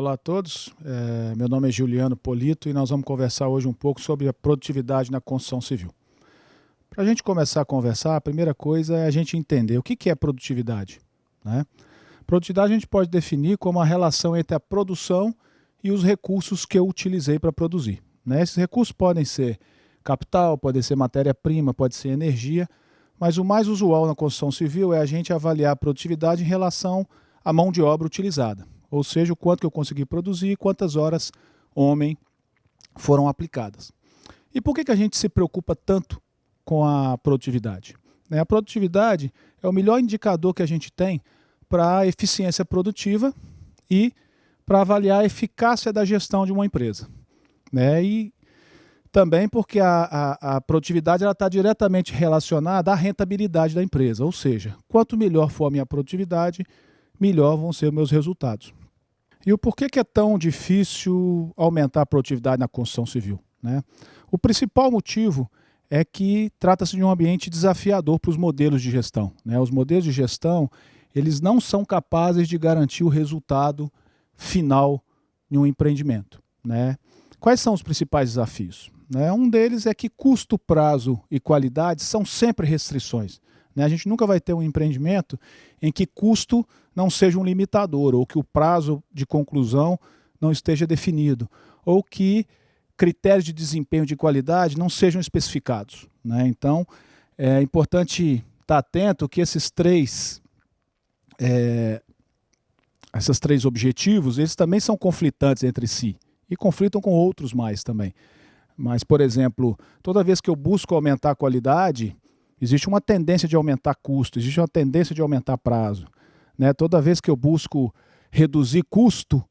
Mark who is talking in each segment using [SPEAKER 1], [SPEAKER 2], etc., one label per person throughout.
[SPEAKER 1] Olá a todos, meu nome é Juliano Polito e nós vamos conversar hoje um pouco sobre a produtividade na construção civil. Para a gente começar a conversar, a primeira coisa é a gente entender o que é produtividade, né? Produtividade a gente pode definir como a relação entre a produção e os recursos que eu utilizei para produzir, né? Esses recursos podem ser capital, pode ser matéria-prima, pode ser energia, mas o mais usual na construção civil é a gente avaliar a produtividade em relação à mão de obra utilizada. Ou seja, o quanto que eu consegui produzir e quantas horas homem foram aplicadas. E por que a gente se preocupa tanto com a produtividade? A produtividade é o melhor indicador que a gente tem para a eficiência produtiva e para avaliar a eficácia da gestão de uma empresa. E também porque a produtividade está diretamente relacionada à rentabilidade da empresa. Ou seja, quanto melhor for a minha produtividade, melhor vão ser os meus resultados. E o porquê que é tão difícil aumentar a produtividade na construção civil, né? O principal motivo é que trata-se de um ambiente desafiador para os modelos de gestão, né? Os modelos de gestão, eles não são capazes de garantir o resultado final em um empreendimento, né? Quais são os principais desafios? Um deles é que custo, prazo e qualidade são sempre restrições. A gente nunca vai ter um empreendimento em que custo não seja um limitador, ou que o prazo de conclusão não esteja definido, ou que critérios de desempenho de qualidade não sejam especificados, né? Então, é importante estar atento que esses três objetivos, eles também são conflitantes entre si, e conflitam com outros mais também. Mas, por exemplo, toda vez que eu busco aumentar a qualidade, existe uma tendência de aumentar custo, existe uma tendência de aumentar prazo, né? Toda vez que eu busco reduzir custo,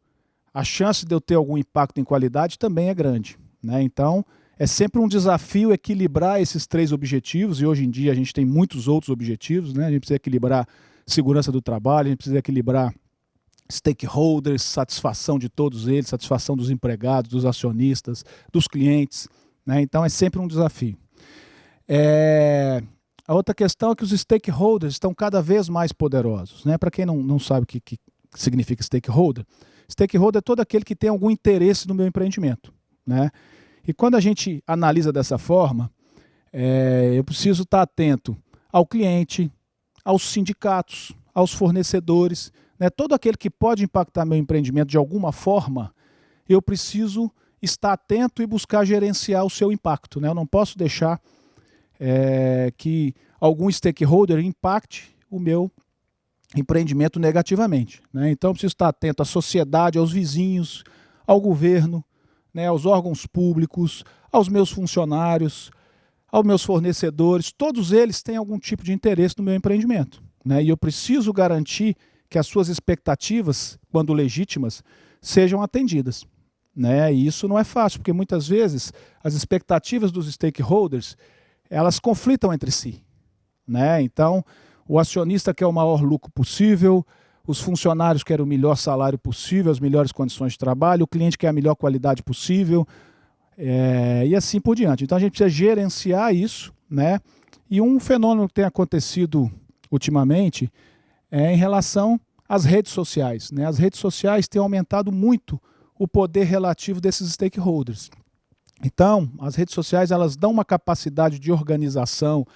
[SPEAKER 1] a chance de eu ter algum impacto em qualidade também é grande, né? Então, é sempre um desafio equilibrar esses três objetivos, e hoje em dia a gente tem muitos outros objetivos, né? A gente precisa equilibrar segurança do trabalho, a gente precisa equilibrar stakeholders, satisfação de todos eles, satisfação dos empregados, dos acionistas, dos clientes, né? Então, é sempre um desafio. A outra questão é que os stakeholders estão cada vez mais poderosos, né? Para quem não sabe o que significa stakeholder é todo aquele que tem algum interesse no meu empreendimento, né? E quando a gente analisa dessa forma, eu preciso estar atento ao cliente, aos sindicatos, aos fornecedores, né? Todo aquele que pode impactar meu empreendimento de alguma forma, eu preciso estar atento e buscar gerenciar o seu impacto, né? Eu não posso deixar que algum stakeholder impacte o meu empreendimento negativamente, né? Então eu preciso estar atento à sociedade, aos vizinhos, ao governo, né, aos órgãos públicos, aos meus funcionários, aos meus fornecedores. Todos eles têm algum tipo de interesse no meu empreendimento, né? E eu preciso garantir que as suas expectativas, quando legítimas, sejam atendidas, né? E isso não é fácil, porque muitas vezes as expectativas dos stakeholders elas conflitam entre si, né? Então, o acionista quer o maior lucro possível, os funcionários querem o melhor salário possível, as melhores condições de trabalho, o cliente quer a melhor qualidade possível, e assim por diante. Então, a gente precisa gerenciar isso, né? E um fenômeno que tem acontecido ultimamente é em relação às redes sociais, né? As redes sociais têm aumentado muito o poder relativo desses stakeholders. Então, as redes sociais elas dão uma capacidade de organização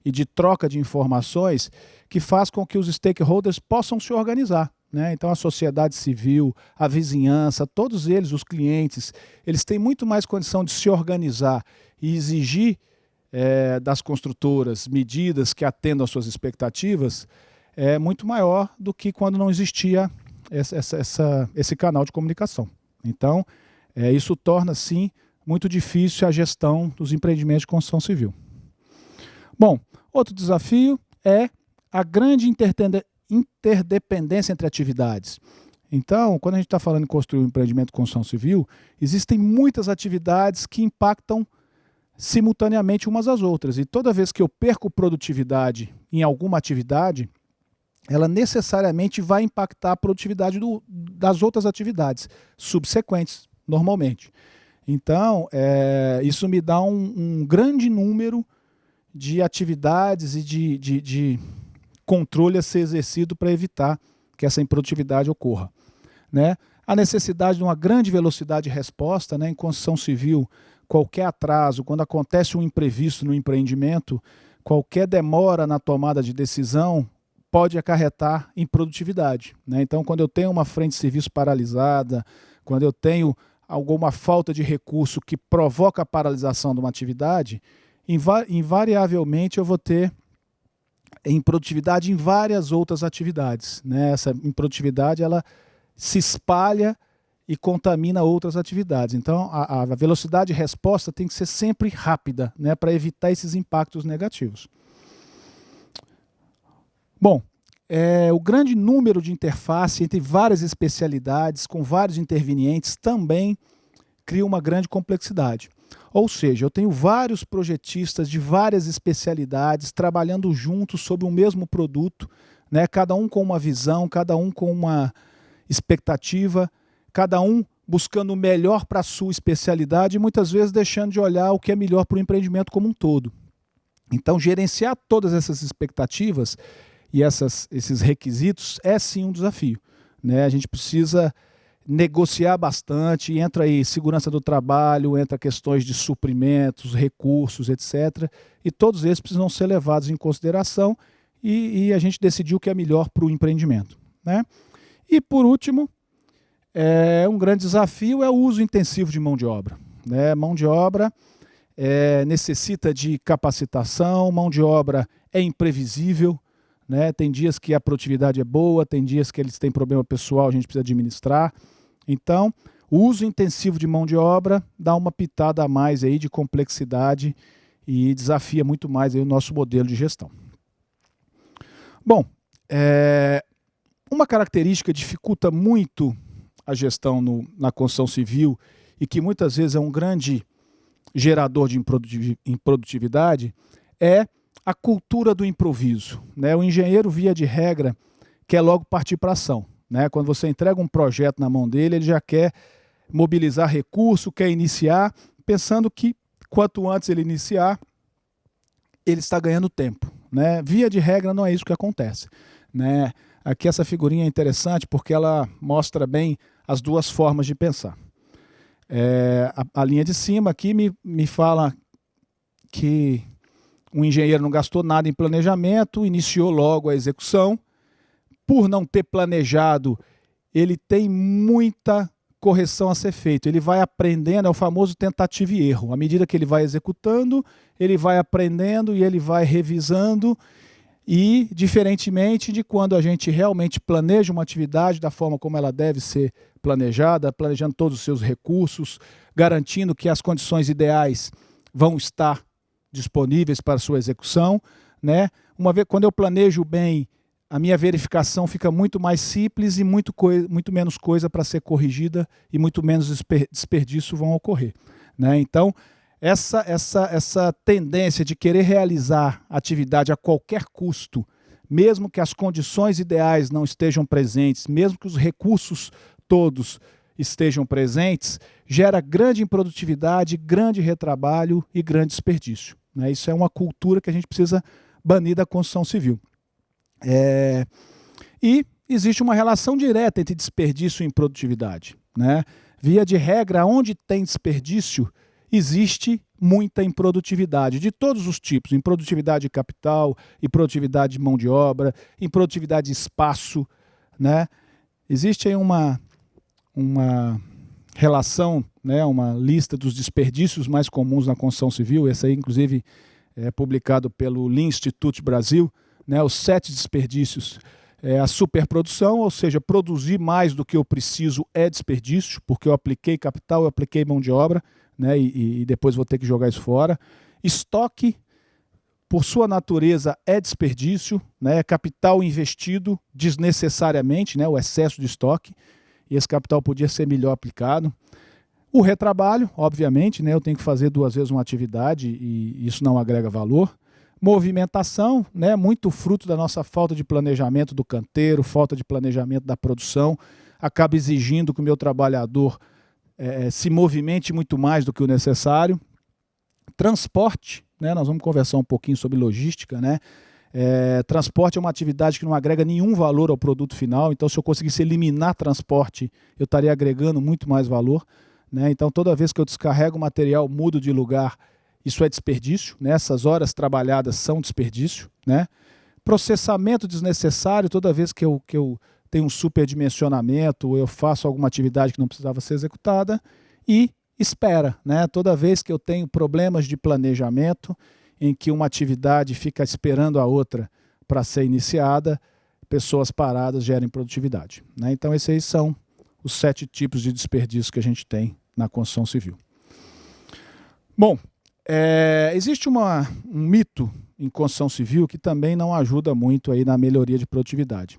[SPEAKER 1] e de troca de informações que faz com que os stakeholders possam se organizar, né? Então, a sociedade civil, a vizinhança, todos eles, os clientes, eles têm muito mais condição de se organizar e exigir das construtoras medidas que atendam às suas expectativas muito maior do que quando não existia esse canal de comunicação. Então, isso torna, sim, muito difícil a gestão dos empreendimentos de construção civil. Bom, outro desafio é a grande interdependência entre atividades. Então, quando a gente está falando em construir um empreendimento de construção civil, existem muitas atividades que impactam simultaneamente umas às outras. E toda vez que eu perco produtividade em alguma atividade, ela necessariamente vai impactar a produtividade das outras atividades subsequentes, normalmente. Então, isso me dá um grande número de atividades e de controle a ser exercido para evitar que essa improdutividade ocorra, né? a necessidade de uma grande velocidade de resposta, né? Em construção civil, qualquer atraso, quando acontece um imprevisto no empreendimento, qualquer demora na tomada de decisão pode acarretar em produtividade, né? Então, quando eu tenho uma frente de serviço paralisada, quando eu tenho alguma falta de recurso que provoca a paralisação de uma atividade, invariavelmente eu vou ter improdutividade em várias outras atividades, né? Essa improdutividade ela se espalha e contamina outras atividades. Então, a velocidade de resposta tem que ser sempre rápida, né, para evitar esses impactos negativos. Bom, o grande número de interface entre várias especialidades, com vários intervenientes, também cria uma grande complexidade. Ou seja, eu tenho vários projetistas de várias especialidades trabalhando juntos sobre o mesmo produto, né, cada um com uma visão, cada um com uma expectativa, cada um buscando o melhor para a sua especialidade e muitas vezes deixando de olhar o que é melhor para o empreendimento como um todo. Então, gerenciar todas essas expectativas e esses requisitos é sim um desafio, né? A gente precisa negociar bastante, entra aí segurança do trabalho, entra questões de suprimentos, recursos, etc. E todos esses precisam ser levados em consideração e a gente decidir o que é melhor para o empreendimento, né? E por último, um grande desafio é o uso intensivo de mão de obra, né? Mão de obra necessita de capacitação, mão de obra é imprevisível, né? Tem dias que a produtividade é boa, tem dias que eles têm problema pessoal, a gente precisa administrar. Então, o uso intensivo de mão de obra dá uma pitada a mais aí de complexidade e desafia muito mais aí o nosso modelo de gestão. Bom, uma característica que dificulta muito a gestão na construção civil e que muitas vezes é um grande gerador de improdutividade é a cultura do improviso, né? O engenheiro, via de regra, quer logo partir para a ação, né? Quando você entrega um projeto na mão dele, ele já quer mobilizar recurso, quer iniciar, pensando que quanto antes ele iniciar, ele está ganhando tempo, né? Via de regra não é isso que acontece, né? Aqui essa figurinha é interessante porque ela mostra bem as duas formas de pensar. A linha de cima aqui me fala que o engenheiro não gastou nada em planejamento, iniciou logo a execução. Por não ter planejado, ele tem muita correção a ser feita. Ele vai aprendendo, é o famoso tentativa e erro. À medida que ele vai executando, ele vai aprendendo e ele vai revisando. E, diferentemente de quando a gente realmente planeja uma atividade da forma como ela deve ser planejada, planejando todos os seus recursos, garantindo que as condições ideais vão estar disponíveis para a sua execução, né? Quando eu planejo bem, a minha verificação fica muito mais simples e muito menos coisa para ser corrigida e muito menos desperdício vão ocorrer, né? Então, essa tendência de querer realizar atividade a qualquer custo, mesmo que as condições ideais não estejam presentes, mesmo que os recursos todos estejam presentes, gera grande improdutividade, grande retrabalho e grande desperdício, né? Isso é uma cultura que a gente precisa banir da construção civil. E existe uma relação direta entre desperdício e improdutividade, né? Via de regra, onde tem desperdício, existe muita improdutividade, de todos os tipos, improdutividade de capital, improdutividade de mão de obra, improdutividade de espaço, né? Existe aí uma relação, né, uma lista dos desperdícios mais comuns na construção civil, esse aí inclusive é publicado pelo Lean Institute Brasil, né, os 7 desperdícios. A superprodução, ou seja, produzir mais do que eu preciso é desperdício, porque eu apliquei capital, eu apliquei mão de obra, né, e depois vou ter que jogar isso fora. Estoque, por sua natureza, é desperdício, né, capital investido desnecessariamente, né, o excesso de estoque, e esse capital podia ser melhor aplicado. O retrabalho, obviamente, né, eu tenho que fazer 2 vezes uma atividade e isso não agrega valor. Movimentação, né, muito fruto da nossa falta de planejamento do canteiro, falta de planejamento da produção, acaba exigindo que o meu trabalhador se movimente muito mais do que o necessário. Transporte, né, nós vamos conversar um pouquinho sobre logística, né? Transporte é uma atividade que não agrega nenhum valor ao produto final, então se eu conseguisse eliminar transporte, eu estaria agregando muito mais valor, né? Então toda vez que eu descarrego o material, mudo de lugar, isso é desperdício, né? Essas horas trabalhadas são desperdício, né? Processamento desnecessário, toda vez que eu tenho um superdimensionamento, ou eu faço alguma atividade que não precisava ser executada, e espera, né? Toda vez que eu tenho problemas de planejamento, em que uma atividade fica esperando a outra para ser iniciada, pessoas paradas gerem produtividade, né? Então esses aí são os 7 tipos de desperdício que a gente tem na construção civil. Bom, existe um mito em construção civil que também não ajuda muito aí na melhoria de produtividade.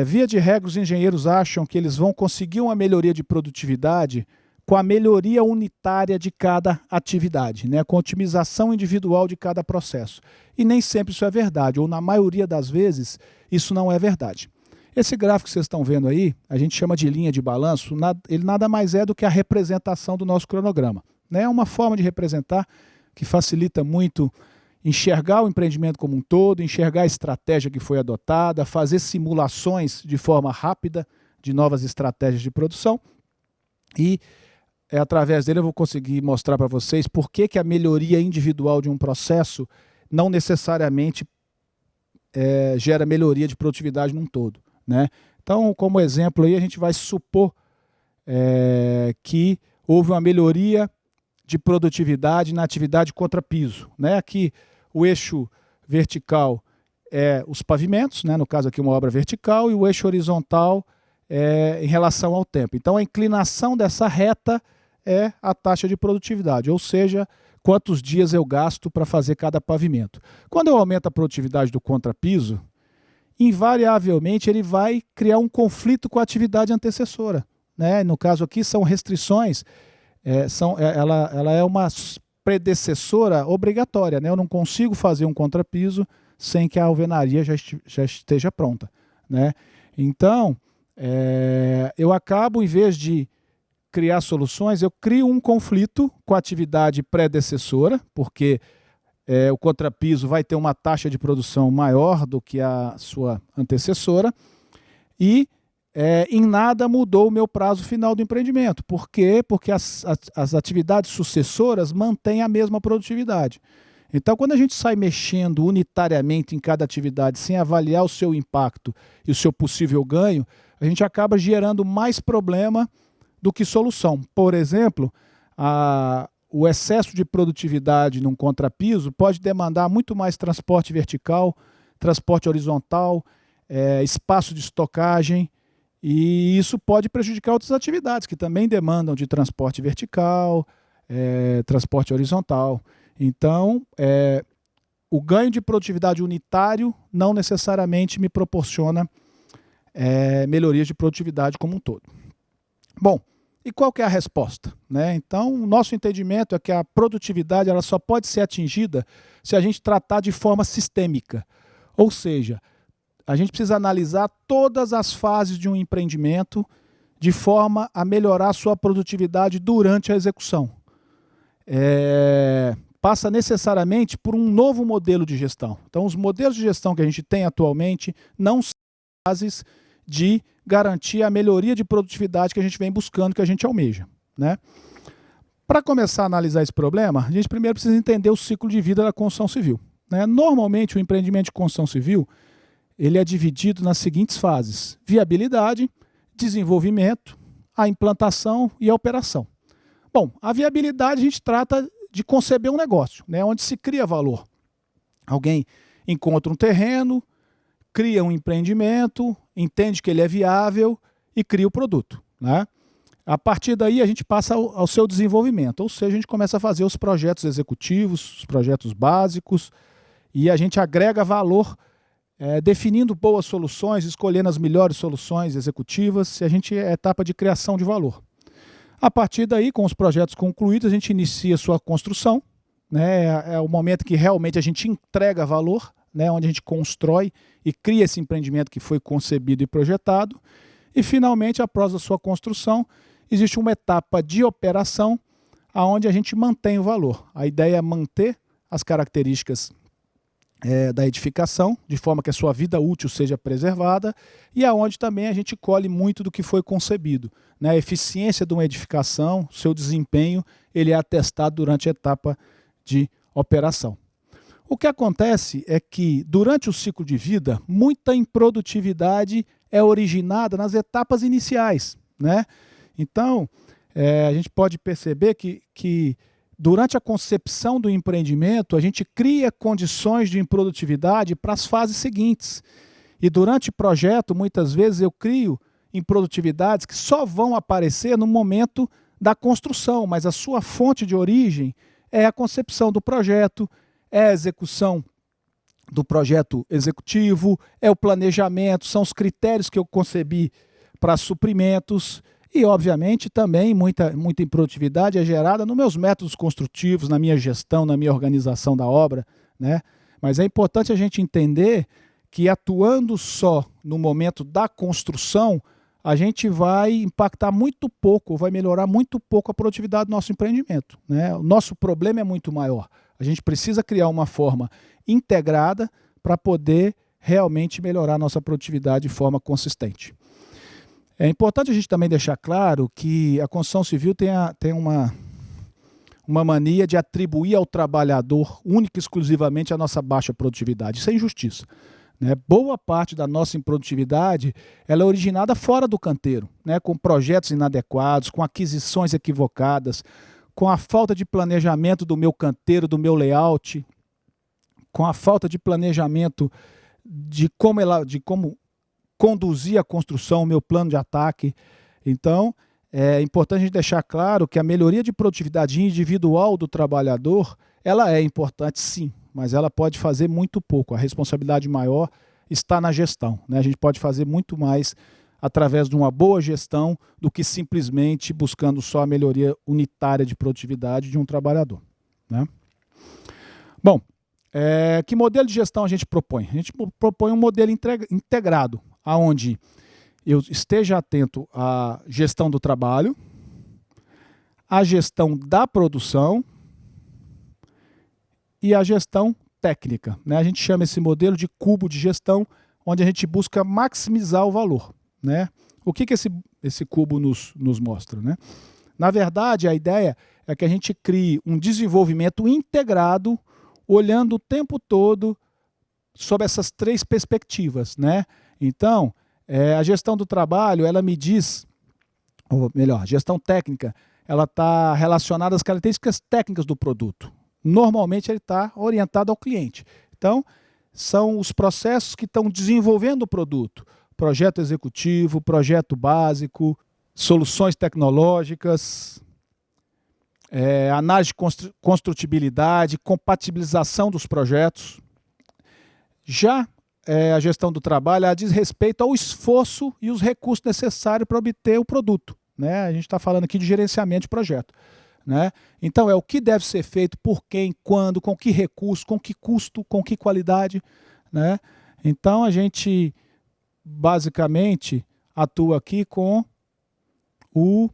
[SPEAKER 1] Via de regra, os engenheiros acham que eles vão conseguir uma melhoria de produtividade com a melhoria unitária de cada atividade, né? Com a otimização individual de cada processo. E nem sempre isso é verdade, ou na maioria das vezes isso não é verdade. Esse gráfico que vocês estão vendo aí, a gente chama de linha de balanço, ele nada mais é do que a representação do nosso cronograma, né? É uma forma de representar que facilita muito enxergar o empreendimento como um todo, enxergar a estratégia que foi adotada, fazer simulações de forma rápida de novas estratégias de produção e através dele eu vou conseguir mostrar para vocês por que a melhoria individual de um processo não necessariamente gera melhoria de produtividade num todo, né? Então, como exemplo, aí a gente vai supor que houve uma melhoria de produtividade na atividade contrapiso, né? Aqui o eixo vertical é os pavimentos, né? No caso aqui uma obra vertical, e o eixo horizontal em relação ao tempo. Então a inclinação dessa reta é a taxa de produtividade, ou seja, quantos dias eu gasto para fazer cada pavimento. Quando eu aumento a produtividade do contrapiso, invariavelmente ele vai criar um conflito com a atividade antecessora, né? No caso aqui são restrições, ela é uma predecessora obrigatória, né? Eu não consigo fazer um contrapiso sem que a alvenaria já esteja pronta, né? Então, eu acabo, em vez de criar soluções, eu crio um conflito com a atividade predecessora, porque o contrapiso vai ter uma taxa de produção maior do que a sua antecessora, e em nada mudou o meu prazo final do empreendimento. Por quê? Porque as atividades sucessoras mantêm a mesma produtividade. Então, quando a gente sai mexendo unitariamente em cada atividade, sem avaliar o seu impacto e o seu possível ganho, a gente acaba gerando mais problema do que solução. Por exemplo, o excesso de produtividade num contrapiso pode demandar muito mais transporte vertical, transporte horizontal, espaço de estocagem, e isso pode prejudicar outras atividades que também demandam de transporte vertical, transporte horizontal. Então, o ganho de produtividade unitário não necessariamente me proporciona melhorias de produtividade como um todo. Bom, e qual que é a resposta, né? Então, o nosso entendimento é que a produtividade ela só pode ser atingida se a gente tratar de forma sistêmica. Ou seja, a gente precisa analisar todas as fases de um empreendimento de forma a melhorar a sua produtividade durante a execução. Passa necessariamente por um novo modelo de gestão. Então, os modelos de gestão que a gente tem atualmente não são capazes de garantir a melhoria de produtividade que a gente vem buscando, que a gente almeja, né? Para começar a analisar esse problema, a gente primeiro precisa entender o ciclo de vida da construção civil, né? Normalmente, o empreendimento de construção civil ele é dividido nas seguintes fases: viabilidade, desenvolvimento, a implantação e a operação. Bom, a viabilidade a gente trata de conceber um negócio, né, onde se cria valor. Alguém encontra um terreno, cria um empreendimento, entende que ele é viável e cria o produto, né? A partir daí a gente passa ao seu desenvolvimento, ou seja, a gente começa a fazer os projetos executivos, os projetos básicos, e a gente agrega valor definindo boas soluções, escolhendo as melhores soluções executivas, e a gente é etapa de criação de valor. A partir daí, com os projetos concluídos, a gente inicia a sua construção, né? É o momento que realmente a gente entrega valor, né? Onde a gente constrói e cria esse empreendimento que foi concebido e projetado. E, finalmente, após a sua construção, existe uma etapa de operação, onde a gente mantém o valor. A ideia é manter as características da edificação, de forma que a sua vida útil seja preservada, e aonde também a gente colhe muito do que foi concebido, né? A eficiência de uma edificação, seu desempenho, ele é atestado durante a etapa de operação. O que acontece é que, durante o ciclo de vida, muita improdutividade é originada nas etapas iniciais, né? Então, a gente pode perceber que durante a concepção do empreendimento, a gente cria condições de improdutividade para as fases seguintes. E durante o projeto, muitas vezes eu crio improdutividades que só vão aparecer no momento da construção, mas a sua fonte de origem é a concepção do projeto, é a execução do projeto executivo, é o planejamento, são os critérios que eu concebi para suprimentos. E, obviamente, também muita improdutividade é gerada nos meus métodos construtivos, na minha gestão, na minha organização da obra, né? Mas é importante a gente entender que, atuando só no momento da construção, a gente vai impactar muito pouco, vai melhorar muito pouco a produtividade do nosso empreendimento, né? O nosso problema é muito maior. A gente precisa criar uma forma integrada para poder realmente melhorar a nossa produtividade de forma consistente. É importante a gente também deixar claro que a construção civil tem uma mania de atribuir ao trabalhador única e exclusivamente a nossa baixa produtividade. Isso é injustiça, né? Boa parte da nossa improdutividade ela é originada fora do canteiro, né? Com projetos inadequados, com aquisições equivocadas, com a falta de planejamento do meu canteiro, do meu layout, com a falta de planejamento de como conduzir a construção, o meu plano de ataque. Então, é importante a gente deixar claro que a melhoria de produtividade individual do trabalhador, ela é importante sim, mas ela pode fazer muito pouco. A responsabilidade maior está na gestão, né? A gente pode fazer muito mais através de uma boa gestão do que simplesmente buscando só a melhoria unitária de produtividade de um trabalhador, né? Bom, que modelo de gestão a gente propõe? A gente propõe um modelo integrado, onde eu esteja atento à gestão do trabalho, à gestão da produção e à gestão técnica, né? A gente chama esse modelo de cubo de gestão, onde a gente busca maximizar o valor, né? O que esse cubo nos mostra, né? Na verdade, a ideia é que a gente crie um desenvolvimento integrado, olhando o tempo todo sob essas três perspectivas, né? Então, a gestão do trabalho, ela me diz, ou melhor, a gestão técnica, ela está relacionada às características técnicas do produto. Normalmente ele está orientado ao cliente. Então, são os processos que estão desenvolvendo o produto. Projeto executivo, projeto básico, soluções tecnológicas, análise de construtibilidade, compatibilização dos projetos. Já a gestão do trabalho, ela diz respeito ao esforço e os recursos necessários para obter o produto, né? A gente está falando aqui de gerenciamento de projeto, né? Então, é o que deve ser feito, por quem, quando, com que recurso, com que custo, com que qualidade, né? Então, a gente basicamente atua aqui com o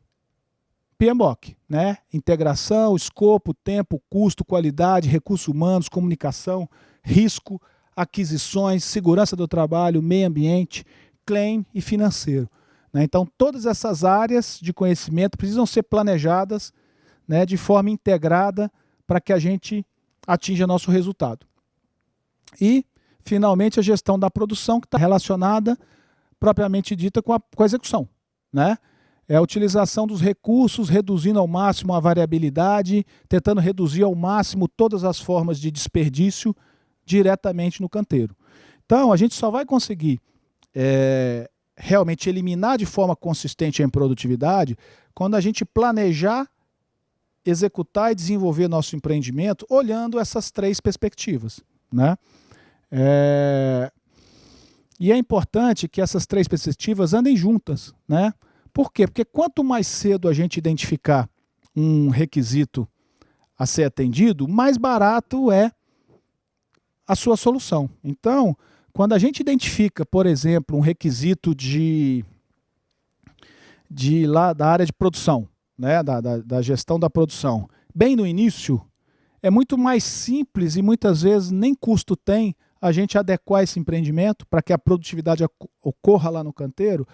[SPEAKER 1] PMBOK, né? Integração, escopo, tempo, custo, qualidade, recursos humanos, comunicação, risco, aquisições, segurança do trabalho, meio ambiente, claim e financeiro, né? Então, todas essas áreas de conhecimento precisam ser planejadas, né, de forma integrada para que a gente atinja nosso resultado. E, finalmente, a gestão da produção, que está relacionada, propriamente dita, com a execução, né? É a utilização dos recursos, reduzindo ao máximo a variabilidade, tentando reduzir ao máximo todas as formas de desperdício diretamente no canteiro. Então, a gente só vai conseguir realmente eliminar de forma consistente a improdutividade quando a gente planejar, executar e desenvolver nosso empreendimento olhando essas três perspectivas, né? E é importante que essas três perspectivas andem juntas, né? Por quê? Porque quanto mais cedo a gente identificar um requisito a ser atendido, mais barato é a sua solução. Então, quando a gente identifica, por exemplo, um requisito da área de produção, né, da gestão da produção, bem no início, é muito mais simples e muitas vezes nem custo tem a gente adequar esse empreendimento para que a produtividade ocorra lá no canteiro,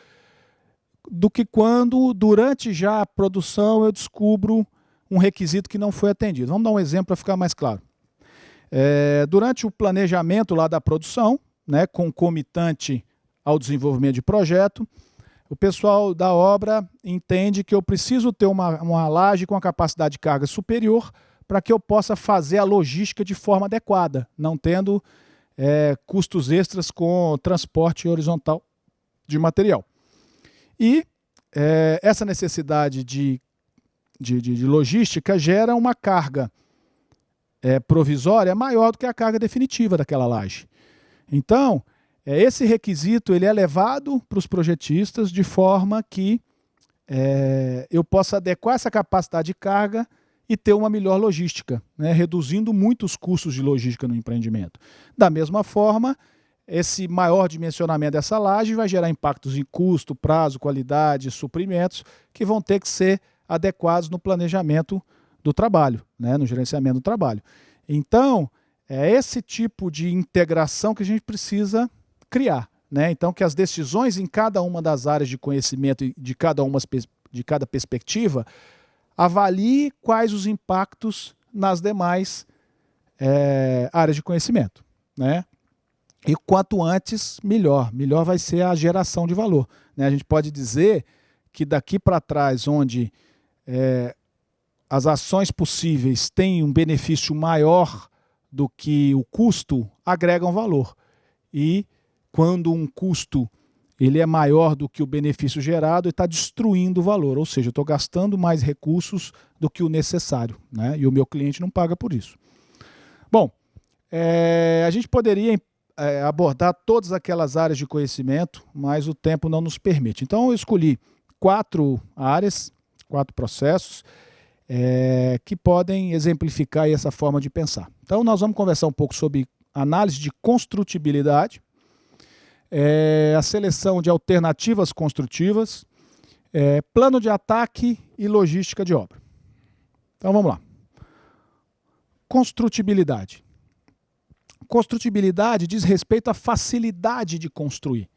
[SPEAKER 1] do que quando, durante já a produção, eu descubro um requisito que não foi atendido. Vamos dar um exemplo para ficar mais claro. Durante o planejamento lá da produção, né, concomitante ao desenvolvimento de projeto, o pessoal da obra entende que eu preciso ter uma laje com a capacidade de carga superior para que eu possa fazer a logística de forma adequada, não tendo custos extras com transporte horizontal de material. E essa necessidade de logística gera uma carga provisória maior do que a carga definitiva daquela laje. Então, esse requisito ele é levado para os projetistas de forma que eu possa adequar essa capacidade de carga e ter uma melhor logística, né, reduzindo muito os custos de logística no empreendimento. Da mesma forma, esse maior dimensionamento dessa laje vai gerar impactos em custo, prazo, qualidade, suprimentos, que vão ter que ser adequados no planejamento do trabalho, né, no gerenciamento do trabalho. Então, é esse tipo de integração que a gente precisa criar, né? Então, que as decisões em cada uma das áreas de conhecimento e de cada perspectiva avalie quais os impactos nas demais áreas de conhecimento, né? E quanto antes, melhor. Melhor vai ser a geração de valor, né? A gente pode dizer que daqui para trás, onde as ações possíveis têm um benefício maior do que o custo, agregam valor. E quando um custo ele é maior do que o benefício gerado, ele está destruindo o valor, ou seja, eu estou gastando mais recursos do que o necessário, né? E o meu cliente não paga por isso. Bom, a gente poderia abordar todas aquelas áreas de conhecimento, mas o tempo não nos permite. Então eu escolhi 4 áreas, 4 processos, que podem exemplificar essa forma de pensar. Então nós vamos conversar um pouco sobre análise de construtibilidade, a seleção de alternativas construtivas, plano de ataque e logística de obra. Então vamos lá. Construtibilidade. Construtibilidade diz respeito à facilidade de construir,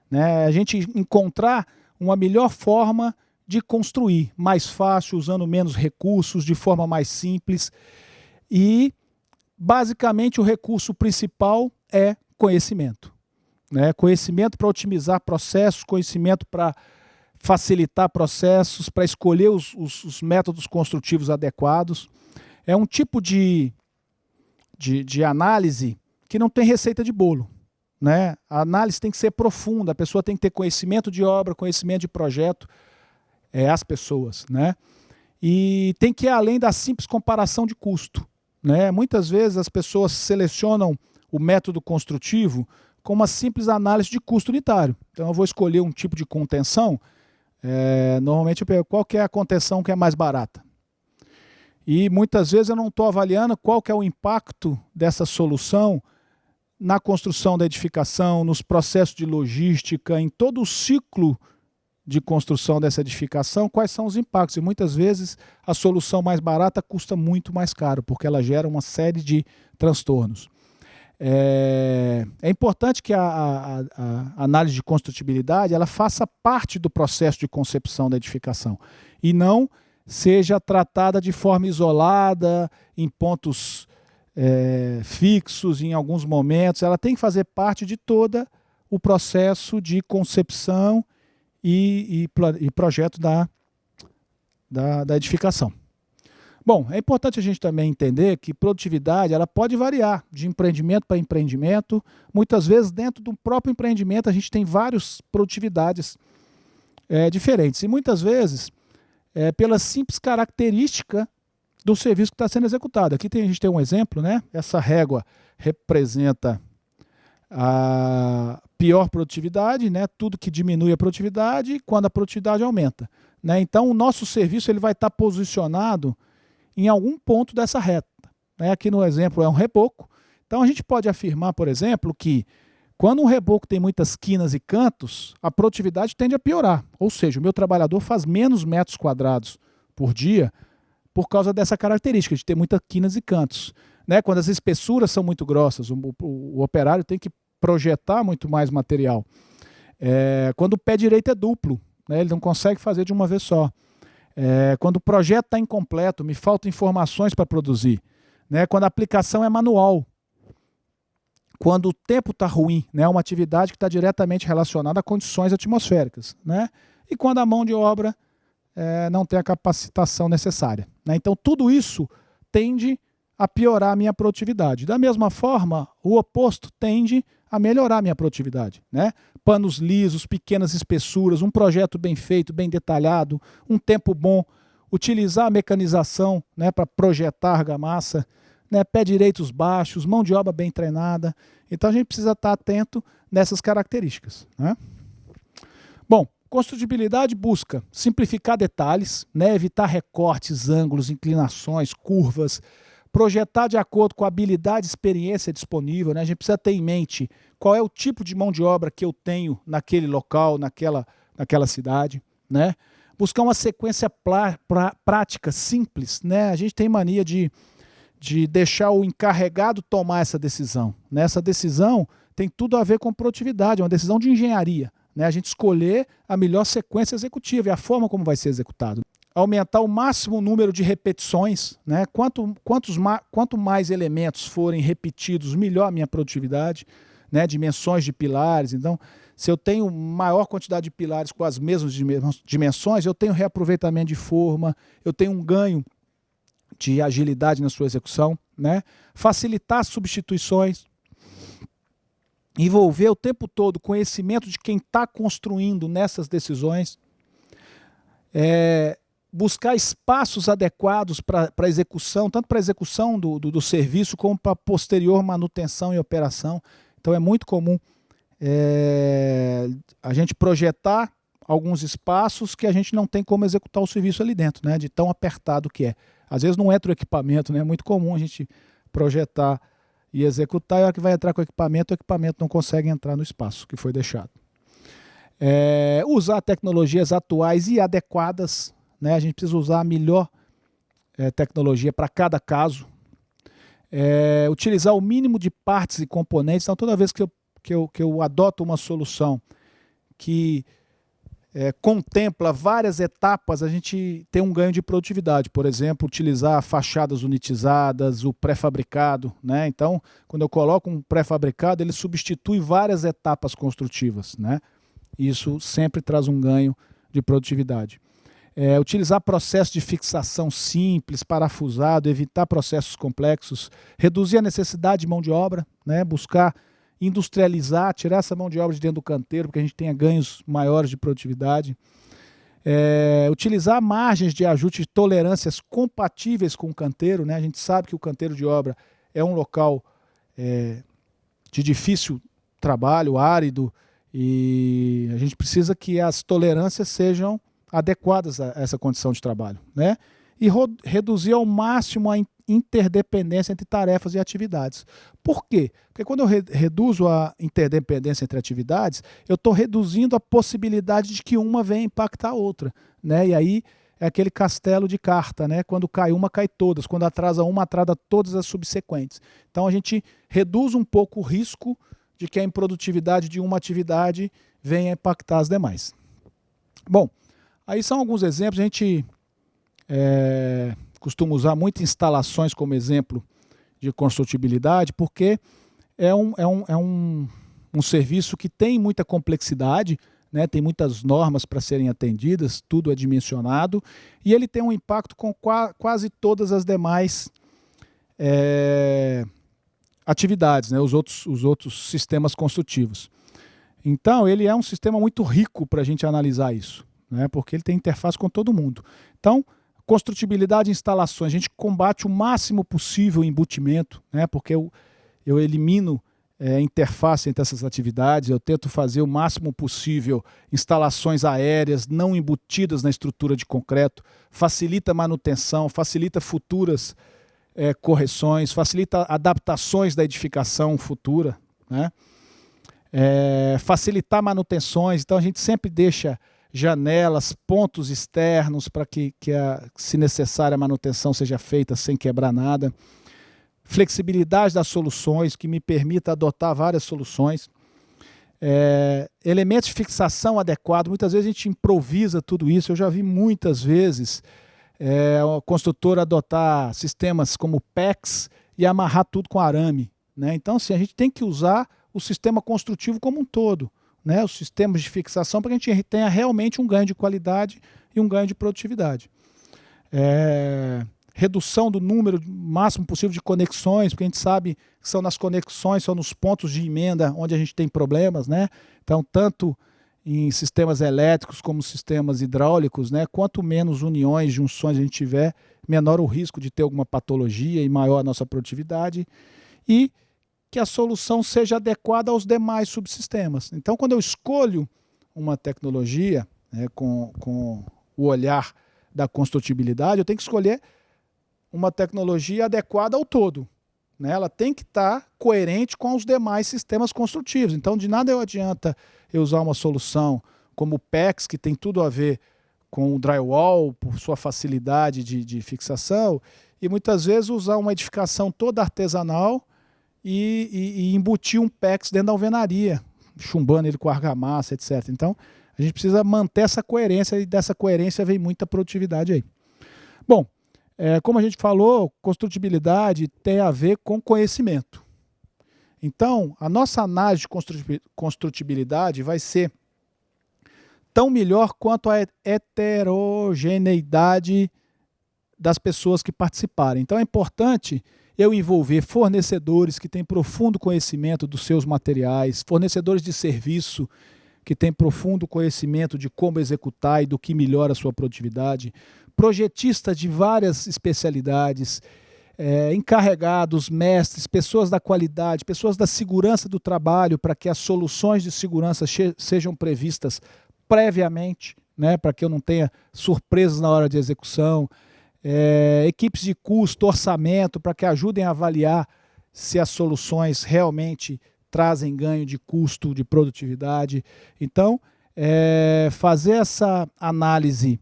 [SPEAKER 1] né? A gente encontrar uma melhor forma de construir, mais fácil, usando menos recursos, de forma mais simples. E, basicamente, o recurso principal é conhecimento, né? Conhecimento para otimizar processos, conhecimento para facilitar processos, para escolher os métodos construtivos adequados. É um tipo de análise que não tem receita de bolo, né? A análise tem que ser profunda, a pessoa tem que ter conhecimento de obra, conhecimento de projeto, as pessoas, né? E tem que ir além da simples comparação de custo, né? Muitas vezes as pessoas selecionam o método construtivo com uma simples análise de custo unitário. Então eu vou escolher um tipo de contenção, normalmente eu pego qual que é a contenção que é mais barata. E muitas vezes eu não estou avaliando qual que é o impacto dessa solução na construção da edificação, nos processos de logística, em todo o ciclo de construção dessa edificação, quais são os impactos. E muitas vezes a solução mais barata custa muito mais caro, porque ela gera uma série de transtornos. É importante que a análise de construtibilidade ela faça parte do processo de concepção da edificação e não seja tratada de forma isolada, em pontos fixos, em alguns momentos. Ela tem que fazer parte de todo o processo de concepção e projeto da edificação. Bom, é importante a gente também entender que produtividade ela pode variar de empreendimento para empreendimento. Muitas vezes, dentro do próprio empreendimento, a gente tem várias produtividades diferentes. E muitas vezes, pela simples característica do serviço que está sendo executado. Aqui a gente tem um exemplo, né? Essa régua representa a pior produtividade, né? Tudo que diminui a produtividade quando a produtividade aumenta, né? Então, o nosso serviço ele vai estar posicionado em algum ponto dessa reta, né? Aqui no exemplo é um reboco. Então, a gente pode afirmar, por exemplo, que quando um reboco tem muitas quinas e cantos, a produtividade tende a piorar. Ou seja, o meu trabalhador faz menos metros quadrados por dia por causa dessa característica de ter muitas quinas e cantos. né? Quando as espessuras são muito grossas, o operário tem que projetar muito mais material. Quando o pé direito é duplo, né? Ele não consegue fazer de uma vez só. Quando o projeto está incompleto, me faltam informações para produzir, né? Quando a aplicação é manual, quando o tempo está ruim, né? Uma atividade que está diretamente relacionada a condições atmosféricas, né? E quando a mão de obra não tem a capacitação necessária, né? Então tudo isso tende a piorar a minha produtividade. Da mesma forma, o oposto tende a melhorar a minha produtividade, né? Panos lisos, pequenas espessuras, um projeto bem feito, bem detalhado, um tempo bom, utilizar a mecanização, né, para projetar argamassa, né, pé direitos baixos, mão de obra bem treinada. Então a gente precisa estar atento nessas características, né? Bom, construtibilidade busca simplificar detalhes, né, evitar recortes, ângulos, inclinações, curvas, projetar de acordo com a habilidade e experiência disponível, né? A gente precisa ter em mente qual é o tipo de mão de obra que eu tenho naquele local, naquela cidade, né? Buscar uma sequência prática, simples, né? A gente tem mania de deixar o encarregado tomar essa decisão, né? Essa decisão tem tudo a ver com produtividade, é uma decisão de engenharia, né? A gente escolher a melhor sequência executiva e a forma como vai ser executado. Aumentar o máximo número de repetições, né? Quanto mais elementos forem repetidos, melhor a minha produtividade, né? Dimensões de pilares. Então, se eu tenho maior quantidade de pilares com as mesmas dimensões, eu tenho reaproveitamento de forma, eu tenho um ganho de agilidade na sua execução, né? Facilitar substituições, envolver o tempo todo o conhecimento de quem está construindo nessas decisões, buscar espaços adequados para a execução, tanto para a execução do serviço como para a posterior manutenção e operação. Então é muito comum a gente projetar alguns espaços que a gente não tem como executar o serviço ali dentro, né, de tão apertado que é. Às vezes não entra o equipamento, né, é muito comum a gente projetar e executar, e a hora que vai entrar com o equipamento não consegue entrar no espaço que foi deixado. Usar tecnologias atuais e adequadas, né? A gente precisa usar a melhor tecnologia para cada caso. Utilizar o mínimo de partes e componentes. Então, toda vez que eu adoto uma solução que contempla várias etapas, a gente tem um ganho de produtividade. Por exemplo, utilizar fachadas unitizadas, o pré-fabricado, né? Então, quando eu coloco um pré-fabricado, ele substitui várias etapas construtivas, né? Isso sempre traz um ganho de produtividade. Utilizar processo de fixação simples, parafusado, evitar processos complexos, reduzir a necessidade de mão de obra, né? Buscar industrializar, tirar essa mão de obra de dentro do canteiro, para que a gente tenha ganhos maiores de produtividade. Utilizar margens de ajuste de tolerâncias compatíveis com o canteiro, né? A gente sabe que o canteiro de obra é um local de difícil trabalho, árido, e a gente precisa que as tolerâncias sejam adequadas a essa condição de trabalho, né? E reduzir ao máximo a interdependência entre tarefas e atividades. Por quê? Porque quando eu reduzo a interdependência entre atividades, eu estou reduzindo a possibilidade de que uma venha impactar a outra, né? E aí é aquele castelo de carta, né? Quando cai uma, cai todas. Quando atrasa uma, atrasa todas as subsequentes. Então a gente reduz um pouco o risco de que a improdutividade de uma atividade venha impactar as demais. Bom, aí são alguns exemplos. A gente costuma usar muito instalações como exemplo de construtibilidade, porque é um serviço que tem muita complexidade, né, tem muitas normas para serem atendidas, tudo é dimensionado, e ele tem um impacto com quase todas as demais atividades, né, os outros sistemas construtivos. Então, ele é um sistema muito rico para a gente analisar isso, né, porque ele tem interface com todo mundo. Então, construtibilidade de instalações, a gente combate o máximo possível o embutimento, né, porque eu elimino interface entre essas atividades, eu tento fazer o máximo possível instalações aéreas não embutidas na estrutura de concreto, facilita a manutenção, facilita futuras correções, facilita adaptações da edificação futura, né? Facilitar manutenções, então a gente sempre deixa janelas, pontos externos para que se necessária a manutenção seja feita sem quebrar nada. flexibilidade das soluções, que me permita adotar várias soluções, elementos de fixação adequados. Muitas vezes a gente improvisa tudo isso. Eu já vi muitas vezes a construtora adotar sistemas como PEX e amarrar tudo com arame, né? Então, assim, a gente tem que usar o sistema construtivo como um todo, né? Os sistemas de fixação, para que a gente tenha realmente um ganho de qualidade e um ganho de produtividade. Redução do número máximo possível de conexões, porque a gente sabe que são nas conexões, são nos pontos de emenda onde a gente tem problemas, né? Então, tanto em sistemas elétricos como sistemas hidráulicos, né? Quanto menos uniões, junções a gente tiver, menor o risco de ter alguma patologia e maior a nossa produtividade, e que a solução seja adequada aos demais subsistemas. Então, quando eu escolho uma tecnologia, né, com o olhar da construtibilidade, eu tenho que escolher uma tecnologia adequada ao todo, né? Ela tem que estar coerente com os demais sistemas construtivos. Então, de nada adianta eu usar uma solução como o PEX, que tem tudo a ver com o drywall, por sua facilidade de fixação, e muitas vezes usar uma edificação toda artesanal e embutir um PEX dentro da alvenaria, chumbando ele com argamassa, etc. Então, a gente precisa manter essa coerência, e dessa coerência vem muita produtividade aí. Bom, como a gente falou, construtibilidade tem a ver com conhecimento. Então, a nossa análise de construtibilidade vai ser tão melhor quanto a heterogeneidade das pessoas que participarem. Então, é importante eu envolver fornecedores que têm profundo conhecimento dos seus materiais, fornecedores de serviço que têm profundo conhecimento de como executar e do que melhora a sua produtividade, projetistas de várias especialidades, encarregados, mestres, pessoas da qualidade, pessoas da segurança do trabalho, para que as soluções de segurança sejam previstas previamente, né, para que eu não tenha surpresas na hora de execução, equipes de custo, orçamento, para que ajudem a avaliar se as soluções realmente trazem ganho de custo, de produtividade. Então, fazer essa análise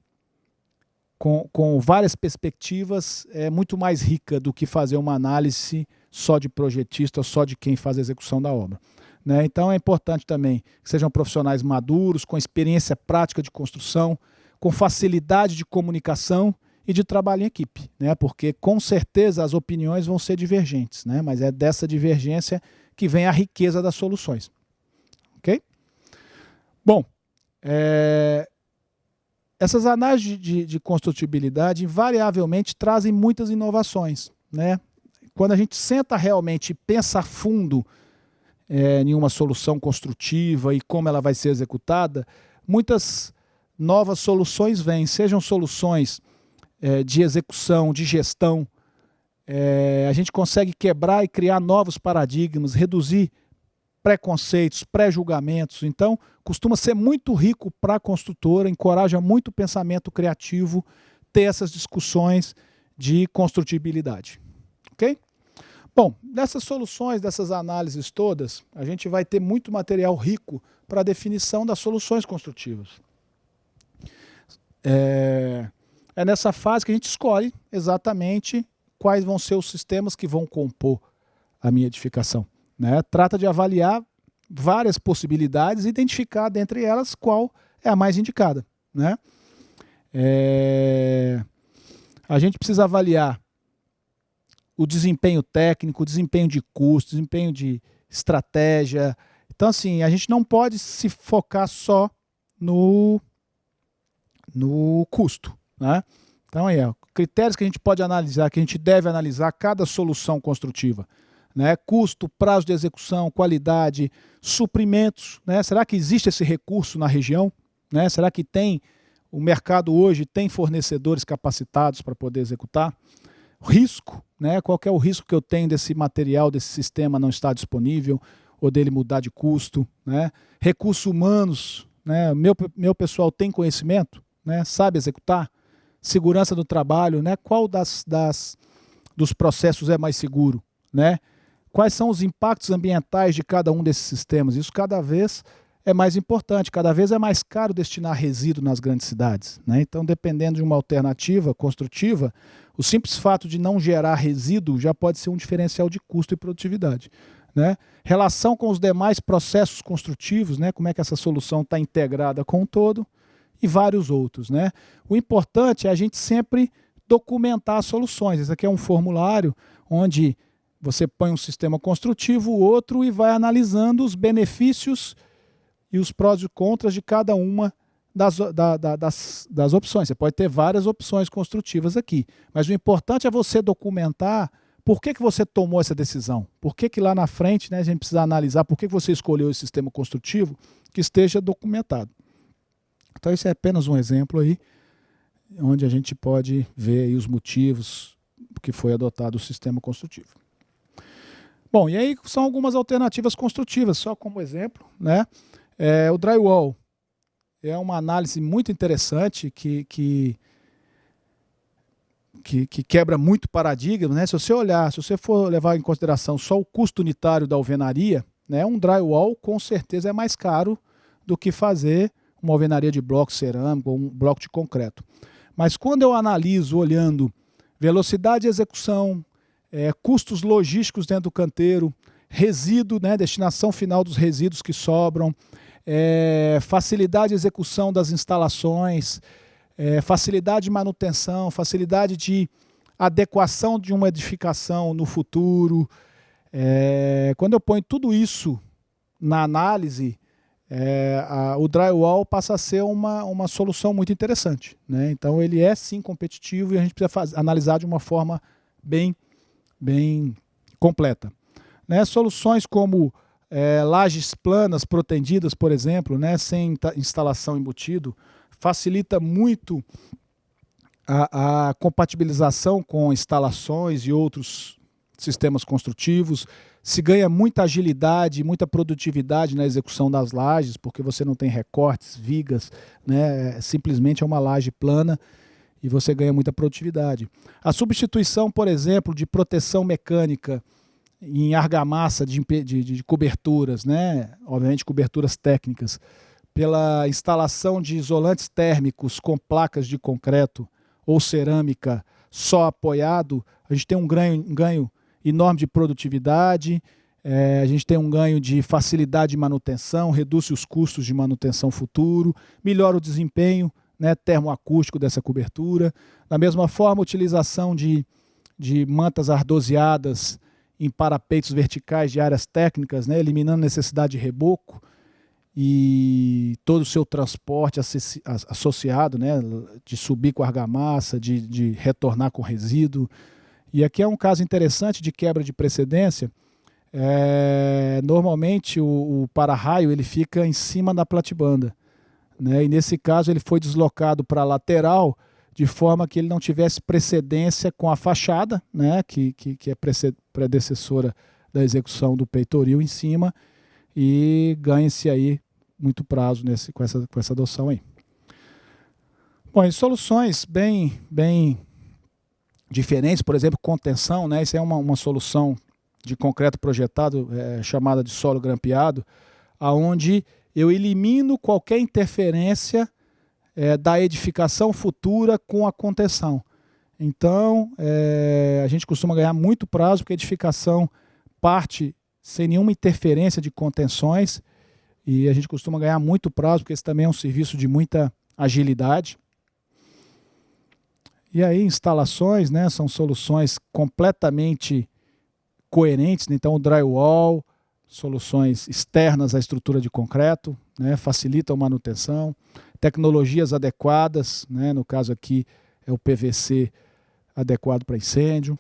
[SPEAKER 1] com várias perspectivas é muito mais rica do que fazer uma análise só de projetista, só de quem faz a execução da obra, né? Então é importante também que sejam profissionais maduros, com experiência prática de construção, com facilidade de comunicação e de trabalho em equipe, né? Porque com certeza as opiniões vão ser divergentes, né? Mas é dessa divergência que vem a riqueza das soluções. Ok? Bom, essas análises de construtibilidade invariavelmente trazem muitas inovações, né? Quando a gente senta realmente e pensa a fundo em uma solução construtiva e como ela vai ser executada, muitas novas soluções vêm, sejam soluções de execução, de gestão. A gente consegue quebrar e criar novos paradigmas, reduzir preconceitos, pré-julgamentos. Então, costuma ser muito rico para a construtora, encoraja muito o pensamento criativo, ter essas discussões de construtibilidade. Ok? Bom, dessas soluções, dessas análises todas, a gente vai ter muito material rico para a definição das soluções construtivas. É nessa fase que a gente escolhe exatamente quais vão ser os sistemas que vão compor a minha edificação, né? Trata de avaliar várias possibilidades e identificar dentre elas qual é a mais indicada, né? A gente precisa avaliar o desempenho técnico, o desempenho de custo, desempenho de estratégia. Então, assim, a gente não pode se focar só no custo, né? Então, aí, critérios que a gente pode analisar, que a gente deve analisar cada solução construtiva, né? Custo, prazo de execução, qualidade, suprimentos, né? Será que existe esse recurso na região, né? Será que o mercado hoje tem fornecedores capacitados para poder executar? Risco, né? Qual que é o risco que eu tenho desse material, desse sistema não estar disponível ou dele mudar de custo, né? Recursos humanos, né? Meu pessoal tem conhecimento, né? Sabe executar? Segurança do trabalho, né? Qual dos processos é mais seguro, né? Quais são os impactos ambientais de cada um desses sistemas? Isso cada vez é mais importante. Cada vez é mais caro destinar resíduo nas grandes cidades, né? Então, dependendo de uma alternativa construtiva, o simples fato de não gerar resíduo já pode ser um diferencial de custo e produtividade, né? Relação com os demais processos construtivos, né? Como é que essa solução está integrada com o todo, e vários outros, né? O importante é a gente sempre documentar as soluções. Esse aqui é um formulário onde você põe um sistema construtivo, o outro, e vai analisando os benefícios e os prós e contras de cada uma das opções. Você pode ter várias opções construtivas aqui, mas o importante é você documentar por que você tomou essa decisão, por que lá na frente, né, a gente precisa analisar por que você escolheu esse sistema construtivo, que esteja documentado. Então, esse é apenas um exemplo aí, onde a gente pode ver aí os motivos que foi adotado o sistema construtivo. Bom, e aí são algumas alternativas construtivas, só como exemplo, né? O drywall é uma análise muito interessante que quebra muito paradigma, né? Se você for levar em consideração só o custo unitário da alvenaria, né, um drywall com certeza é mais caro do que fazer uma alvenaria de bloco cerâmico ou um bloco de concreto. Mas quando eu analiso olhando velocidade de execução, custos logísticos dentro do canteiro, resíduo, né, destinação final dos resíduos que sobram, facilidade de execução das instalações, facilidade de manutenção, facilidade de adequação de uma edificação no futuro. Quando eu ponho tudo isso na análise, o drywall passa a ser uma solução muito interessante, né? Então ele é sim competitivo e a gente precisa analisar de uma forma bem completa, né? Soluções como lajes planas protendidas, por exemplo, né, sem instalação embutido, facilita muito a compatibilização com instalações e outros sistemas construtivos. Se ganha muita agilidade, muita produtividade na execução das lajes, porque você não tem recortes, vigas, né? Simplesmente é uma laje plana e você ganha muita produtividade. A substituição, por exemplo, de proteção mecânica em argamassa de coberturas, né? Obviamente coberturas técnicas, pela instalação de isolantes térmicos com placas de concreto ou cerâmica só apoiado, a gente tem um ganho enorme de produtividade, a gente tem um ganho de facilidade de manutenção, reduz os custos de manutenção futuro, melhora o desempenho, né, termoacústico dessa cobertura. Da mesma forma, a utilização de mantas ardoseadas em parapeitos verticais de áreas técnicas, né, eliminando a necessidade de reboco e todo o seu transporte associado, né, de subir com argamassa, de retornar com resíduo. E aqui é um caso interessante de quebra de precedência. Normalmente o para-raio ele fica em cima da platibanda, né? E nesse caso ele foi deslocado para a lateral de forma que ele não tivesse precedência com a fachada, né? que é predecessora da execução do peitoril em cima, e ganha-se aí muito prazo com essa adoção aí. Bom, e soluções bem diferentes, por exemplo, contenção, né? Isso é uma solução de concreto projetado, chamada de solo grampeado, aonde eu elimino qualquer interferência da edificação futura com a contenção. Então, a gente costuma ganhar muito prazo, porque a edificação parte sem nenhuma interferência de contenções, e a gente costuma ganhar muito prazo, porque esse também é um serviço de muita agilidade. E aí, instalações, né, são soluções completamente coerentes, né? Então o drywall, soluções externas à estrutura de concreto, né, facilitam a manutenção, tecnologias adequadas, né, no caso aqui é o PVC adequado para incêndio,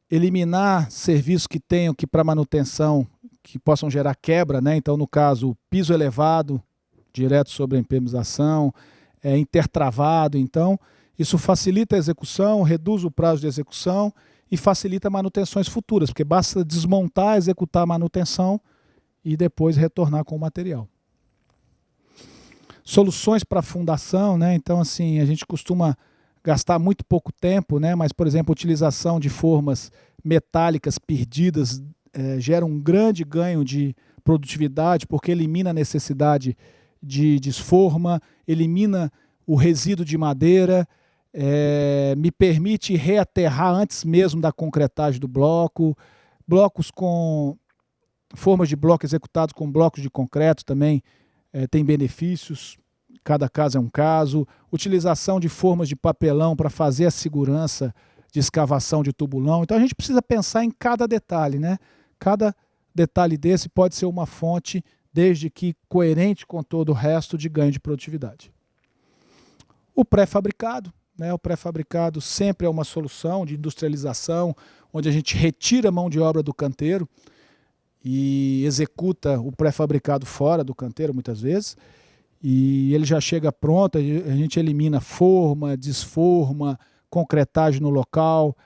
[SPEAKER 1] eliminar serviços que tenham que para manutenção, que possam gerar quebra, né? Então no caso piso elevado, direto sobre a impermeabilização, intertravado, então isso facilita a execução, reduz o prazo de execução e facilita manutenções futuras, porque basta desmontar, executar a manutenção e depois retornar com o material. Soluções para fundação, né? Então assim, a gente costuma gastar muito pouco tempo, né? Mas, por exemplo, a utilização de formas metálicas perdidas gera um grande ganho de produtividade, porque elimina a necessidade de desforma, elimina o resíduo de madeira, me permite reaterrar antes mesmo da concretagem do bloco, blocos com formas de bloco executados com blocos de concreto também tem benefícios, cada caso é um caso, utilização de formas de papelão para fazer a segurança de escavação de tubulão. Então a gente precisa pensar em cada detalhe, né? Cada detalhe desse pode ser uma fonte, desde que coerente com todo o resto, de ganho de produtividade. O pré-fabricado, né? O pré-fabricado sempre é uma solução de industrialização, onde a gente retira a mão de obra do canteiro e executa o pré-fabricado fora do canteiro, muitas vezes, e ele já chega pronto, a gente elimina forma, desforma, concretagem no local.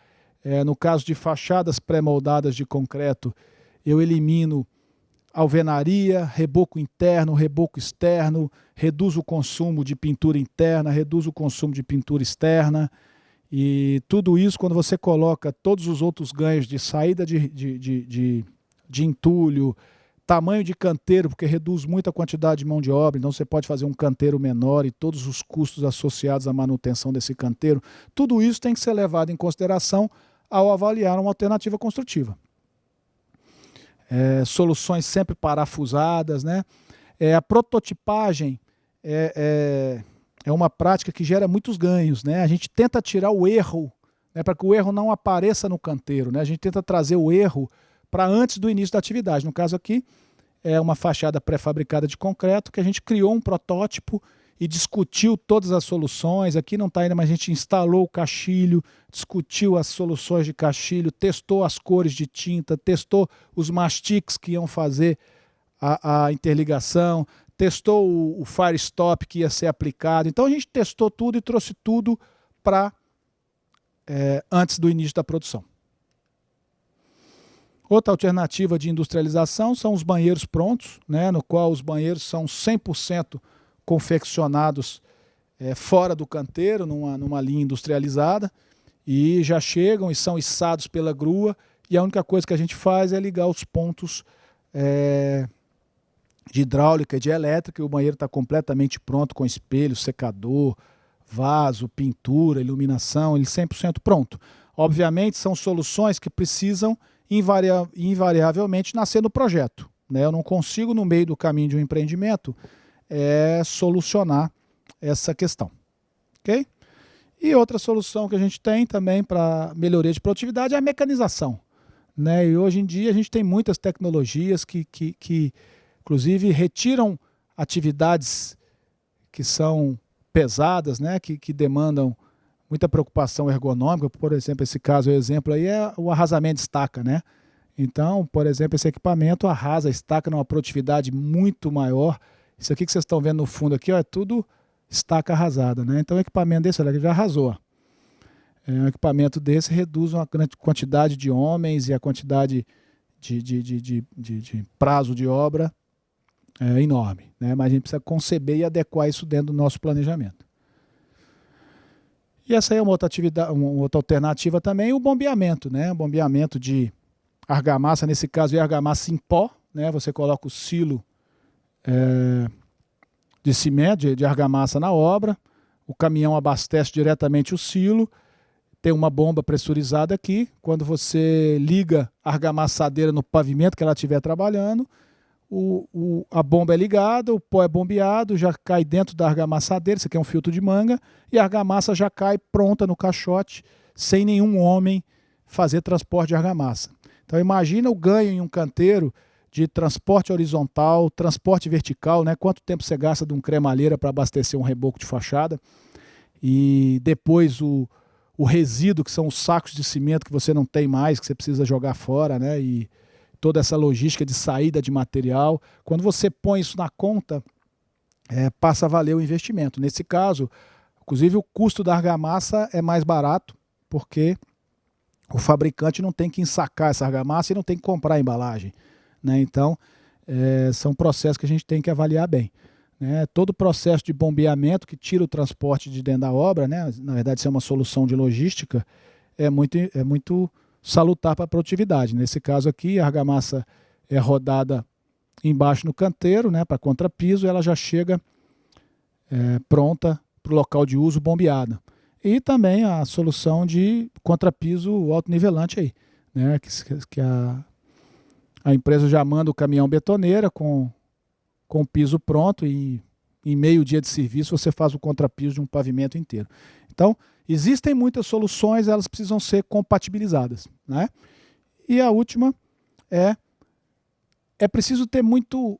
[SPEAKER 1] No caso de fachadas pré-moldadas de concreto, eu elimino alvenaria, reboco interno, reboco externo, reduzo o consumo de pintura interna, reduzo o consumo de pintura externa, e tudo isso, quando você coloca todos os outros ganhos de saída de entulho, tamanho de canteiro, porque reduz muito a quantidade de mão de obra, então você pode fazer um canteiro menor e todos os custos associados à manutenção desse canteiro, tudo isso tem que ser levado em consideração ao avaliar uma alternativa construtiva. Soluções sempre parafusadas, né? A prototipagem é uma prática que gera muitos ganhos, né? A gente tenta tirar o erro, né, para que o erro não apareça no canteiro, né? A gente tenta trazer o erro para antes do início da atividade. No caso aqui, é uma fachada pré-fabricada de concreto que a gente criou um protótipo e discutiu todas as soluções. Aqui não está ainda, mas a gente instalou o caixilho, discutiu as soluções de caixilho, testou as cores de tinta, testou os mastiques que iam fazer a interligação, testou o firestop que ia ser aplicado. Então a gente testou tudo e trouxe tudo para antes do início da produção. Outra alternativa de industrialização são os banheiros prontos, né, no qual os banheiros são 100% confeccionados fora do canteiro, numa linha industrializada, e já chegam e são içados pela grua, e a única coisa que a gente faz é ligar os pontos de hidráulica e de elétrica, e o banheiro está completamente pronto, com espelho, secador, vaso, pintura, iluminação, ele 100% pronto. Obviamente são soluções que precisam invariavelmente nascer no projeto, né? Eu não consigo, no meio do caminho de um empreendimento, solucionar essa questão. Okay? E outra solução que a gente tem também para melhoria de produtividade é a mecanização, né? E hoje em dia a gente tem muitas tecnologias que inclusive retiram atividades que são pesadas, né? Que demandam muita preocupação ergonômica. Por exemplo, esse caso, o exemplo aí é o arrasamento de estaca, né? Então, por exemplo, esse equipamento arrasa a estaca numa produtividade muito maior. Isso aqui que vocês estão vendo no fundo aqui, ó, é tudo estaca arrasada, né? Então, um equipamento desse, olha, ele já arrasou. Um equipamento desse reduz uma grande quantidade de homens e a quantidade de prazo de obra enorme, né? Mas a gente precisa conceber e adequar isso dentro do nosso planejamento. E essa aí é uma outra atividade, uma outra alternativa também, o bombeamento, né? O bombeamento de argamassa, nesse caso é argamassa em pó, né? Você coloca o silo de cimento, de argamassa na obra, o caminhão abastece diretamente o silo, tem uma bomba pressurizada aqui, quando você liga a argamassadeira no pavimento que ela estiver trabalhando, a bomba é ligada, o pó é bombeado, já cai dentro da argamassadeira, isso aqui é um filtro de manga, e a argamassa já cai pronta no caixote, sem nenhum homem fazer transporte de argamassa. Então imagina o ganho em um canteiro de transporte horizontal, transporte vertical, né? Quanto tempo você gasta de um cremalheira para abastecer um reboco de fachada, e depois o resíduo, que são os sacos de cimento que você não tem mais, que você precisa jogar fora, né? E toda essa logística de saída de material. Quando você põe isso na conta, passa a valer o investimento. Nesse caso, inclusive o custo da argamassa é mais barato, porque o fabricante não tem que ensacar essa argamassa e não tem que comprar a embalagem, né? Então, são processos que a gente tem que avaliar bem, né? Todo o processo de bombeamento que tira o transporte de dentro da obra, né? Na verdade, isso é uma solução de logística, é muito salutar para a produtividade. Nesse caso aqui, a argamassa é rodada embaixo no canteiro, né, para contrapiso, ela já chega pronta para o local de uso bombeada. E também a solução de contrapiso autonivelante aí, né, que a empresa já manda o caminhão betoneira com o piso pronto e em meio dia de serviço você faz o contrapiso de um pavimento inteiro. Então, existem muitas soluções, elas precisam ser compatibilizadas, né? E a última é preciso ter muito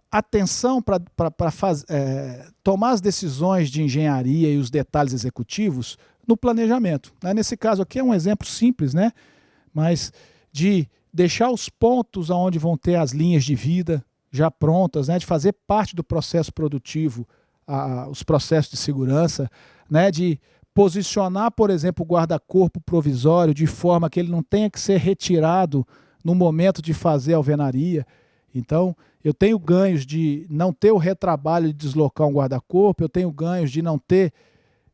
[SPEAKER 1] atenção para tomar as decisões de engenharia e os detalhes executivos no planejamento, né? Nesse caso aqui é um exemplo simples, né? Mas de deixar os pontos onde vão ter as linhas de vida já prontas, né? De fazer parte do processo produtivo, os processos de segurança, né? De posicionar, por exemplo, o guarda-corpo provisório de forma que ele não tenha que ser retirado no momento de fazer a alvenaria. Então, eu tenho ganhos de não ter o retrabalho de deslocar um guarda-corpo, eu tenho ganhos de não ter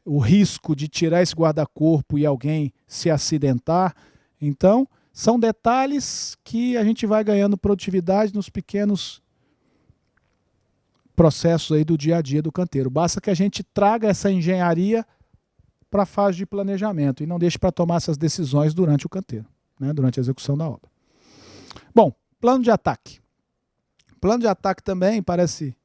[SPEAKER 1] o risco de tirar esse guarda-corpo e alguém se acidentar. Então, são detalhes que a gente vai ganhando produtividade nos pequenos processos aí do dia a dia do canteiro. Basta que a gente traga essa engenharia para a fase de planejamento e não deixe para tomar essas decisões durante o canteiro, né, durante a execução da obra. Bom, plano de ataque. Plano de ataque também parece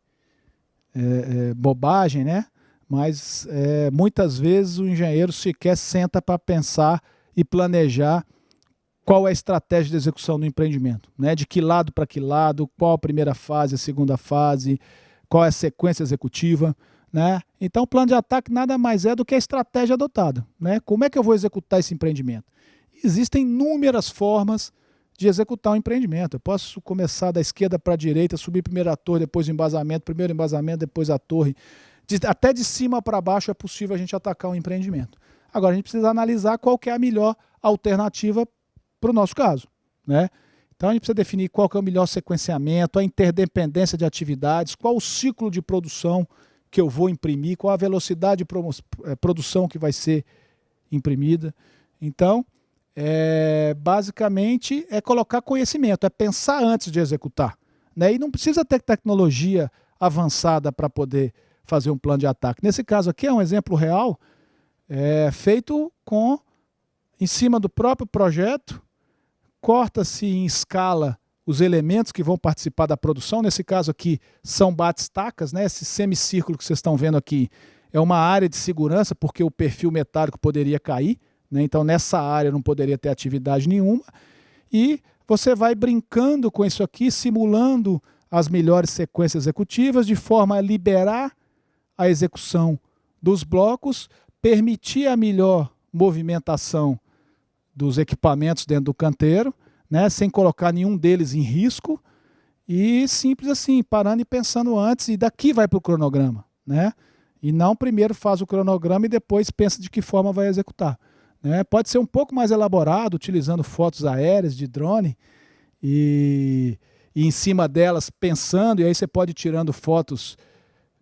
[SPEAKER 1] bobagem, né? Mas muitas vezes o engenheiro sequer senta para pensar e planejar qual é a estratégia de execução do empreendimento, né? De que lado para que lado, qual a primeira fase, a segunda fase, qual é a sequência executiva, né? Então o plano de ataque nada mais é do que a estratégia adotada, né? Como é que eu vou executar esse empreendimento? Existem inúmeras formas de executar um empreendimento. Eu posso começar da esquerda para a direita, subir primeiro a torre, depois o embasamento, primeiro o embasamento, depois a torre. Até de cima para baixo é possível a gente atacar um empreendimento. Agora a gente precisa analisar qual que é a melhor alternativa para o nosso caso, né? Então a gente precisa definir qual que é o melhor sequenciamento, a interdependência de atividades, qual o ciclo de produção que eu vou imprimir, qual a velocidade de produção que vai ser imprimida. Então, basicamente é colocar conhecimento, é pensar antes de executar, né? E não precisa ter tecnologia avançada para poder fazer um plano de ataque. Nesse caso aqui é um exemplo real, feito em cima do próprio projeto, corta-se em escala os elementos que vão participar da produção. Nesse caso aqui são batistacas, né? Esse semicírculo que vocês estão vendo aqui é uma área de segurança, porque o perfil metálico poderia cair, né? Então nessa área não poderia ter atividade nenhuma. E você vai brincando com isso aqui, simulando as melhores sequências executivas, de forma a liberar a execução dos blocos, permitir a melhor movimentação dos equipamentos dentro do canteiro, né, sem colocar nenhum deles em risco, e simples assim, parando e pensando antes, e daqui vai para o cronograma, né? E não primeiro faz o cronograma e depois pensa de que forma vai executar, né? Pode ser um pouco mais elaborado, utilizando fotos aéreas de drone, e em cima delas pensando, e aí você pode ir tirando fotos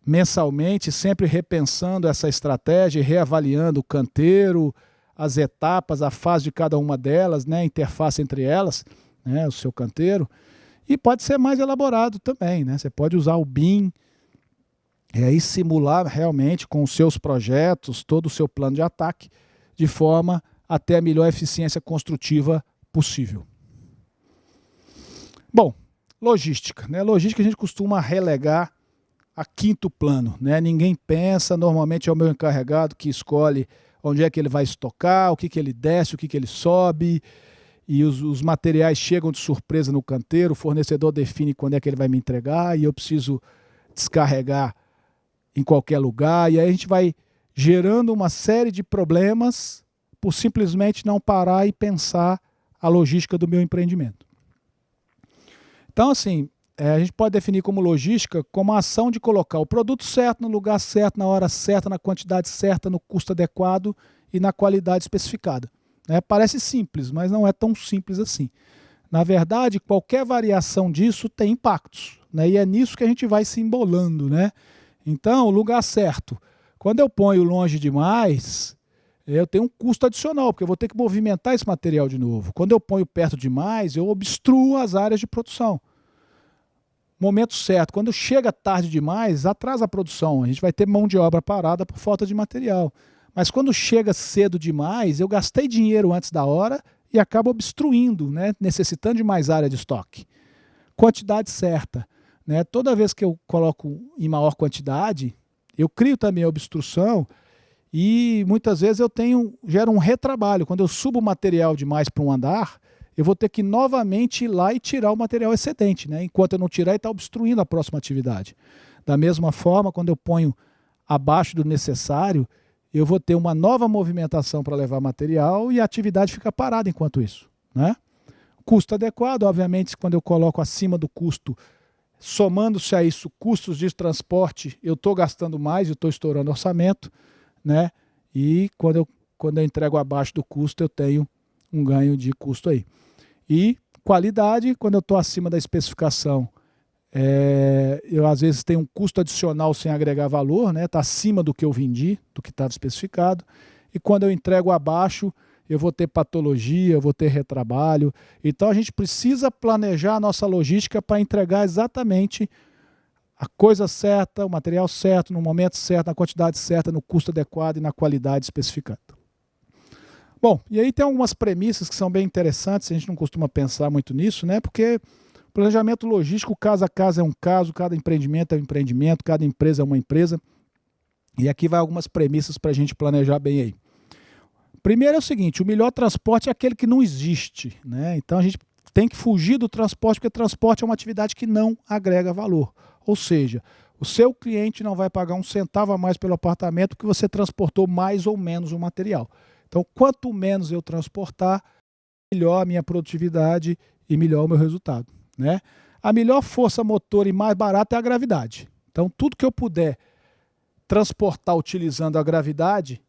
[SPEAKER 1] mensalmente, sempre repensando essa estratégia e reavaliando o canteiro, as etapas, a fase de cada uma delas, né, a interface entre elas, né, o seu canteiro. E pode ser mais elaborado também, né? Você pode usar o BIM e aí simular realmente com os seus projetos, todo o seu plano de ataque, de forma a ter a melhor eficiência construtiva possível. Bom, logística, né? Logística a gente costuma relegar a quinto plano, né? Ninguém pensa, normalmente é o meu encarregado que escolhe onde é que ele vai estocar, o que que ele desce, o que que ele sobe, e os materiais chegam de surpresa no canteiro, o fornecedor define quando é que ele vai me entregar, e eu preciso descarregar em qualquer lugar, e aí a gente vai gerando uma série de problemas por simplesmente não parar e pensar a logística do meu empreendimento. Então, assim, a gente pode definir como logística como a ação de colocar o produto certo no lugar certo, na hora certa, na quantidade certa, no custo adequado e na qualidade especificada. Parece simples, mas não é tão simples assim. Na verdade, qualquer variação disso tem impactos, né? E é nisso que a gente vai se embolando, né? Então, o lugar certo. Quando eu ponho longe demais, eu tenho um custo adicional, porque eu vou ter que movimentar esse material de novo. Quando eu ponho perto demais, eu obstruo as áreas de produção. momento certo. Quando chega tarde demais, atrasa a produção. A gente vai ter mão de obra parada por falta de material. Mas quando chega cedo demais, eu gastei dinheiro antes da hora e acabo obstruindo, né? Necessitando de mais área de estoque. Quantidade certa, né? Toda vez que eu coloco em maior quantidade, eu crio também a obstrução e muitas vezes eu gero um retrabalho. Quando eu subo o material demais para um andar, eu vou ter que novamente ir lá e tirar o material excedente, né? Enquanto eu não tirar, ele está obstruindo a próxima atividade. Da mesma forma, quando eu ponho abaixo do necessário, eu vou ter uma nova movimentação para levar material e a atividade fica parada enquanto isso, né? Custo adequado, obviamente, quando eu coloco acima do custo, somando-se a isso custos de transporte, eu estou gastando mais, eu estou estourando orçamento, né? E quando eu entrego abaixo do custo, eu tenho um ganho de custo aí. E qualidade, quando eu estou acima da especificação, eu às vezes tenho um custo adicional sem agregar valor, né? Está acima do que eu vendi, do que estava especificado. E quando eu entrego abaixo, eu vou ter patologia, eu vou ter retrabalho. Então a gente precisa planejar a nossa logística para entregar exatamente a coisa certa, o material certo, no momento certo, na quantidade certa, no custo adequado e na qualidade especificada. Bom, e aí tem algumas premissas que são bem interessantes, a gente não costuma pensar muito nisso, né? Porque planejamento logístico, caso a caso é um caso, cada empreendimento é um empreendimento, cada empresa é uma empresa. E aqui vai algumas premissas para a gente planejar bem aí. Primeiro é o seguinte, o melhor transporte é aquele que não existe, né? Então a gente tem que fugir do transporte, porque transporte é uma atividade que não agrega valor. Ou seja, o seu cliente não vai pagar um centavo a mais pelo apartamento porque você transportou mais ou menos o material. Então, quanto menos eu transportar, melhor a minha produtividade e melhor o meu resultado, né? A melhor força motora e mais barata é a gravidade. Então, tudo que eu puder transportar utilizando a gravidade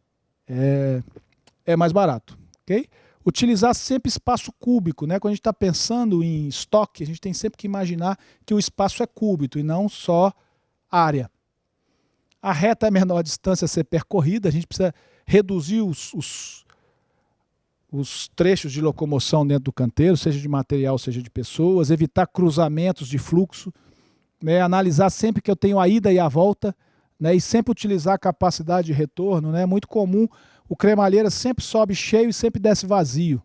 [SPEAKER 1] é mais barato, ok? Utilizar sempre espaço cúbico, né? Quando a gente está pensando em estoque, a gente tem sempre que imaginar que o espaço é cúbico e não só área. A reta é a menor distância a ser percorrida, a gente precisa reduzir os trechos de locomoção dentro do canteiro, seja de material, seja de pessoas, evitar cruzamentos de fluxo, né? Analisar sempre que eu tenho a ida e a volta, né? E sempre utilizar a capacidade de retorno, né? É muito comum o cremalheira sempre sobe cheio e sempre desce vazio,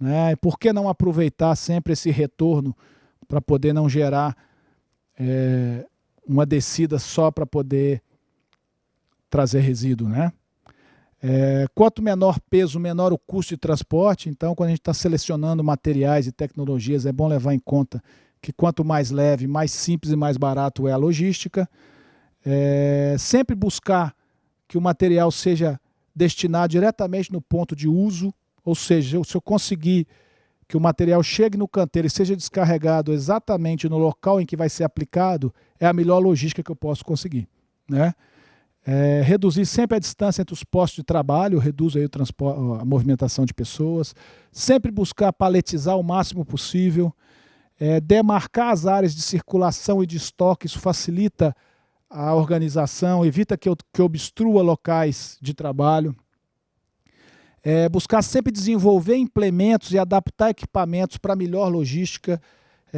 [SPEAKER 1] né? Por que não aproveitar sempre esse retorno para poder não gerar uma descida só para poder trazer resíduo, né? Quanto menor peso, menor o custo de transporte. Então, quando a gente está selecionando materiais e tecnologias, é bom levar em conta que quanto mais leve, mais simples e mais barato é a logística. Sempre buscar que o material seja destinado diretamente no ponto de uso, ou seja, se eu conseguir que o material chegue no canteiro e seja descarregado exatamente no local em que vai ser aplicado, é a melhor logística que eu posso conseguir, né? Reduzir sempre a distância entre os postos de trabalho, reduz aí a movimentação de pessoas, sempre buscar paletizar o máximo possível, demarcar as áreas de circulação e de estoque, isso facilita a organização, evita que eu obstrua locais de trabalho. Buscar sempre desenvolver implementos e adaptar equipamentos para melhor logística.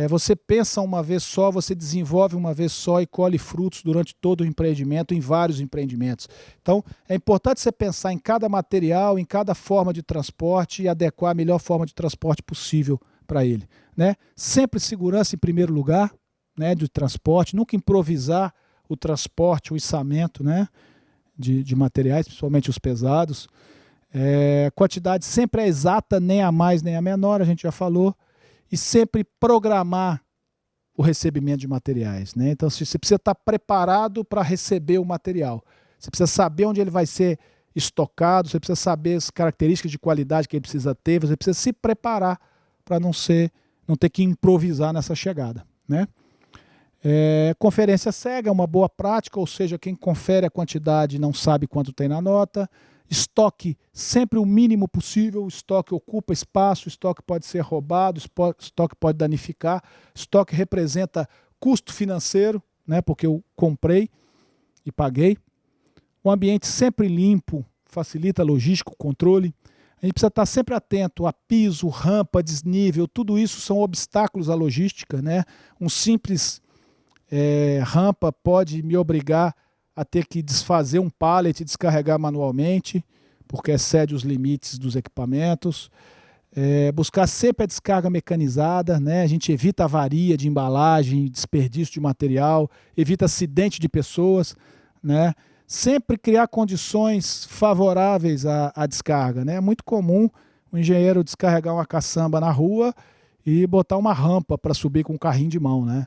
[SPEAKER 1] Você pensa uma vez só, você desenvolve uma vez só e colhe frutos durante todo o empreendimento, em vários empreendimentos. Então, é importante você pensar em cada material, em cada forma de transporte e adequar a melhor forma de transporte possível para ele, né? Sempre segurança em primeiro lugar, né, de transporte, nunca improvisar o transporte, o içamento, né, de materiais, principalmente os pesados. Quantidade sempre é exata, nem a mais nem a menor, a gente já falou. E sempre programar o recebimento de materiais, né? Então, você precisa estar preparado para receber o material. Você precisa saber onde ele vai ser estocado, você precisa saber as características de qualidade que ele precisa ter, você precisa se preparar para não ter que improvisar nessa chegada, né? Conferência cega é uma boa prática, ou seja, quem confere a quantidade não sabe quanto tem na nota. Estoque sempre o mínimo possível, o estoque ocupa espaço, o estoque pode ser roubado, o estoque pode danificar, estoque representa custo financeiro, né, porque eu comprei e paguei. O ambiente sempre limpo facilita a logística, o controle. A gente precisa estar sempre atento a piso, rampa, desnível, tudo isso são obstáculos à logística, né? Um simples Rampa pode me obrigar a ter que desfazer um pallet e descarregar manualmente, porque excede os limites dos equipamentos. Buscar sempre a descarga mecanizada, né? A gente evita avaria de embalagem, desperdício de material, evita acidente de pessoas, né? Sempre criar condições favoráveis à descarga, né? É muito comum o engenheiro descarregar uma caçamba na rua e botar uma rampa para subir com um carrinho de mão, né?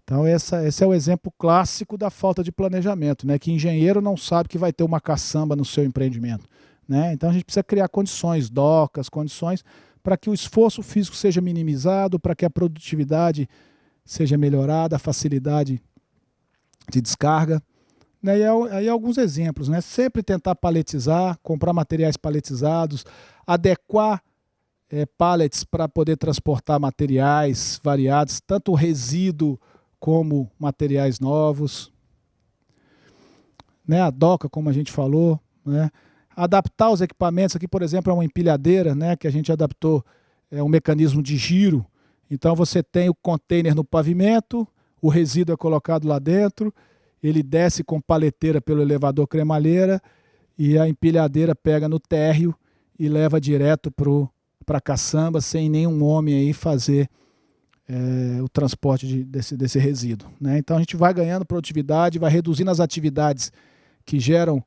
[SPEAKER 1] Então esse é o exemplo clássico da falta de planejamento, né? Que engenheiro não sabe que vai ter uma caçamba no seu empreendimento, né? Então a gente precisa criar condições, docas, condições para que o esforço físico seja minimizado, para que a produtividade seja melhorada, a facilidade de descarga. Né? E aí alguns exemplos, né? Sempre tentar paletizar, comprar materiais paletizados, adequar pallets para poder transportar materiais variados, tanto resíduo como materiais novos. Né? A doca, como a gente falou, né? Adaptar os equipamentos, aqui por exemplo é uma empilhadeira, né, que a gente adaptou um mecanismo de giro, então você tem o container no pavimento, o resíduo é colocado lá dentro, ele desce com paleteira pelo elevador cremalheira e a empilhadeira pega no térreo e leva direto para a caçamba sem nenhum homem aí fazer o transporte desse resíduo. Né? Então a gente vai ganhando produtividade, vai reduzindo as atividades que geram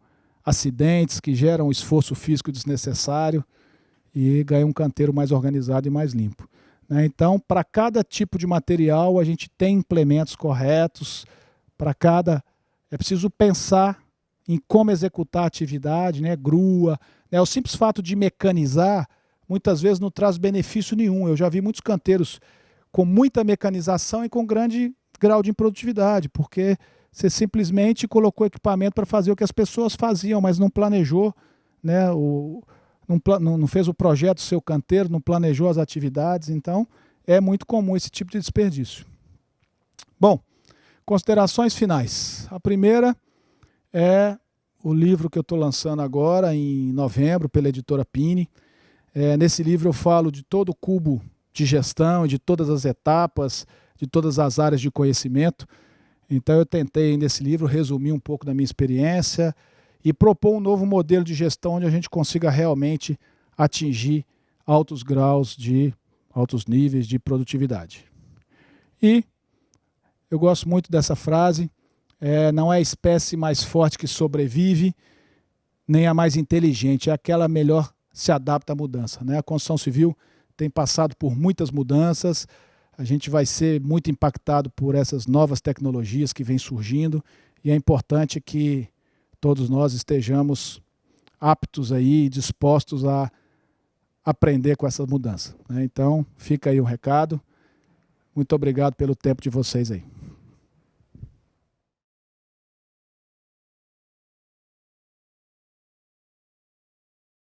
[SPEAKER 1] acidentes, que geram esforço físico desnecessário e ganha um canteiro mais organizado e mais limpo. Né? Então, para cada tipo de material, a gente tem implementos corretos, para cada... É preciso pensar em como executar a atividade, né? Grua. Né? O simples fato de mecanizar, muitas vezes não traz benefício nenhum. Eu já vi muitos canteiros com muita mecanização e com grande grau de improdutividade, porque você simplesmente colocou equipamento para fazer o que as pessoas faziam, mas não planejou, né, não fez o projeto do seu canteiro, não planejou as atividades, então é muito comum esse tipo de desperdício. Bom, considerações finais. A primeira é o livro que eu estou lançando agora, em novembro, pela editora Pini. Nesse livro eu falo de todo o cubo de gestão, de todas as etapas, de todas as áreas de conhecimento. Então eu tentei nesse livro resumir um pouco da minha experiência e propor um novo modelo de gestão onde a gente consiga realmente atingir altos níveis de produtividade. E eu gosto muito dessa frase, não é a espécie mais forte que sobrevive, nem a mais inteligente, é aquela melhor se adapta à mudança. Né? A construção civil tem passado por muitas mudanças, a gente vai ser muito impactado por essas novas tecnologias que vêm surgindo e é importante que todos nós estejamos aptos aí, dispostos a aprender com essa mudança. Né? Então, fica aí um recado. Muito obrigado pelo tempo de vocês aí.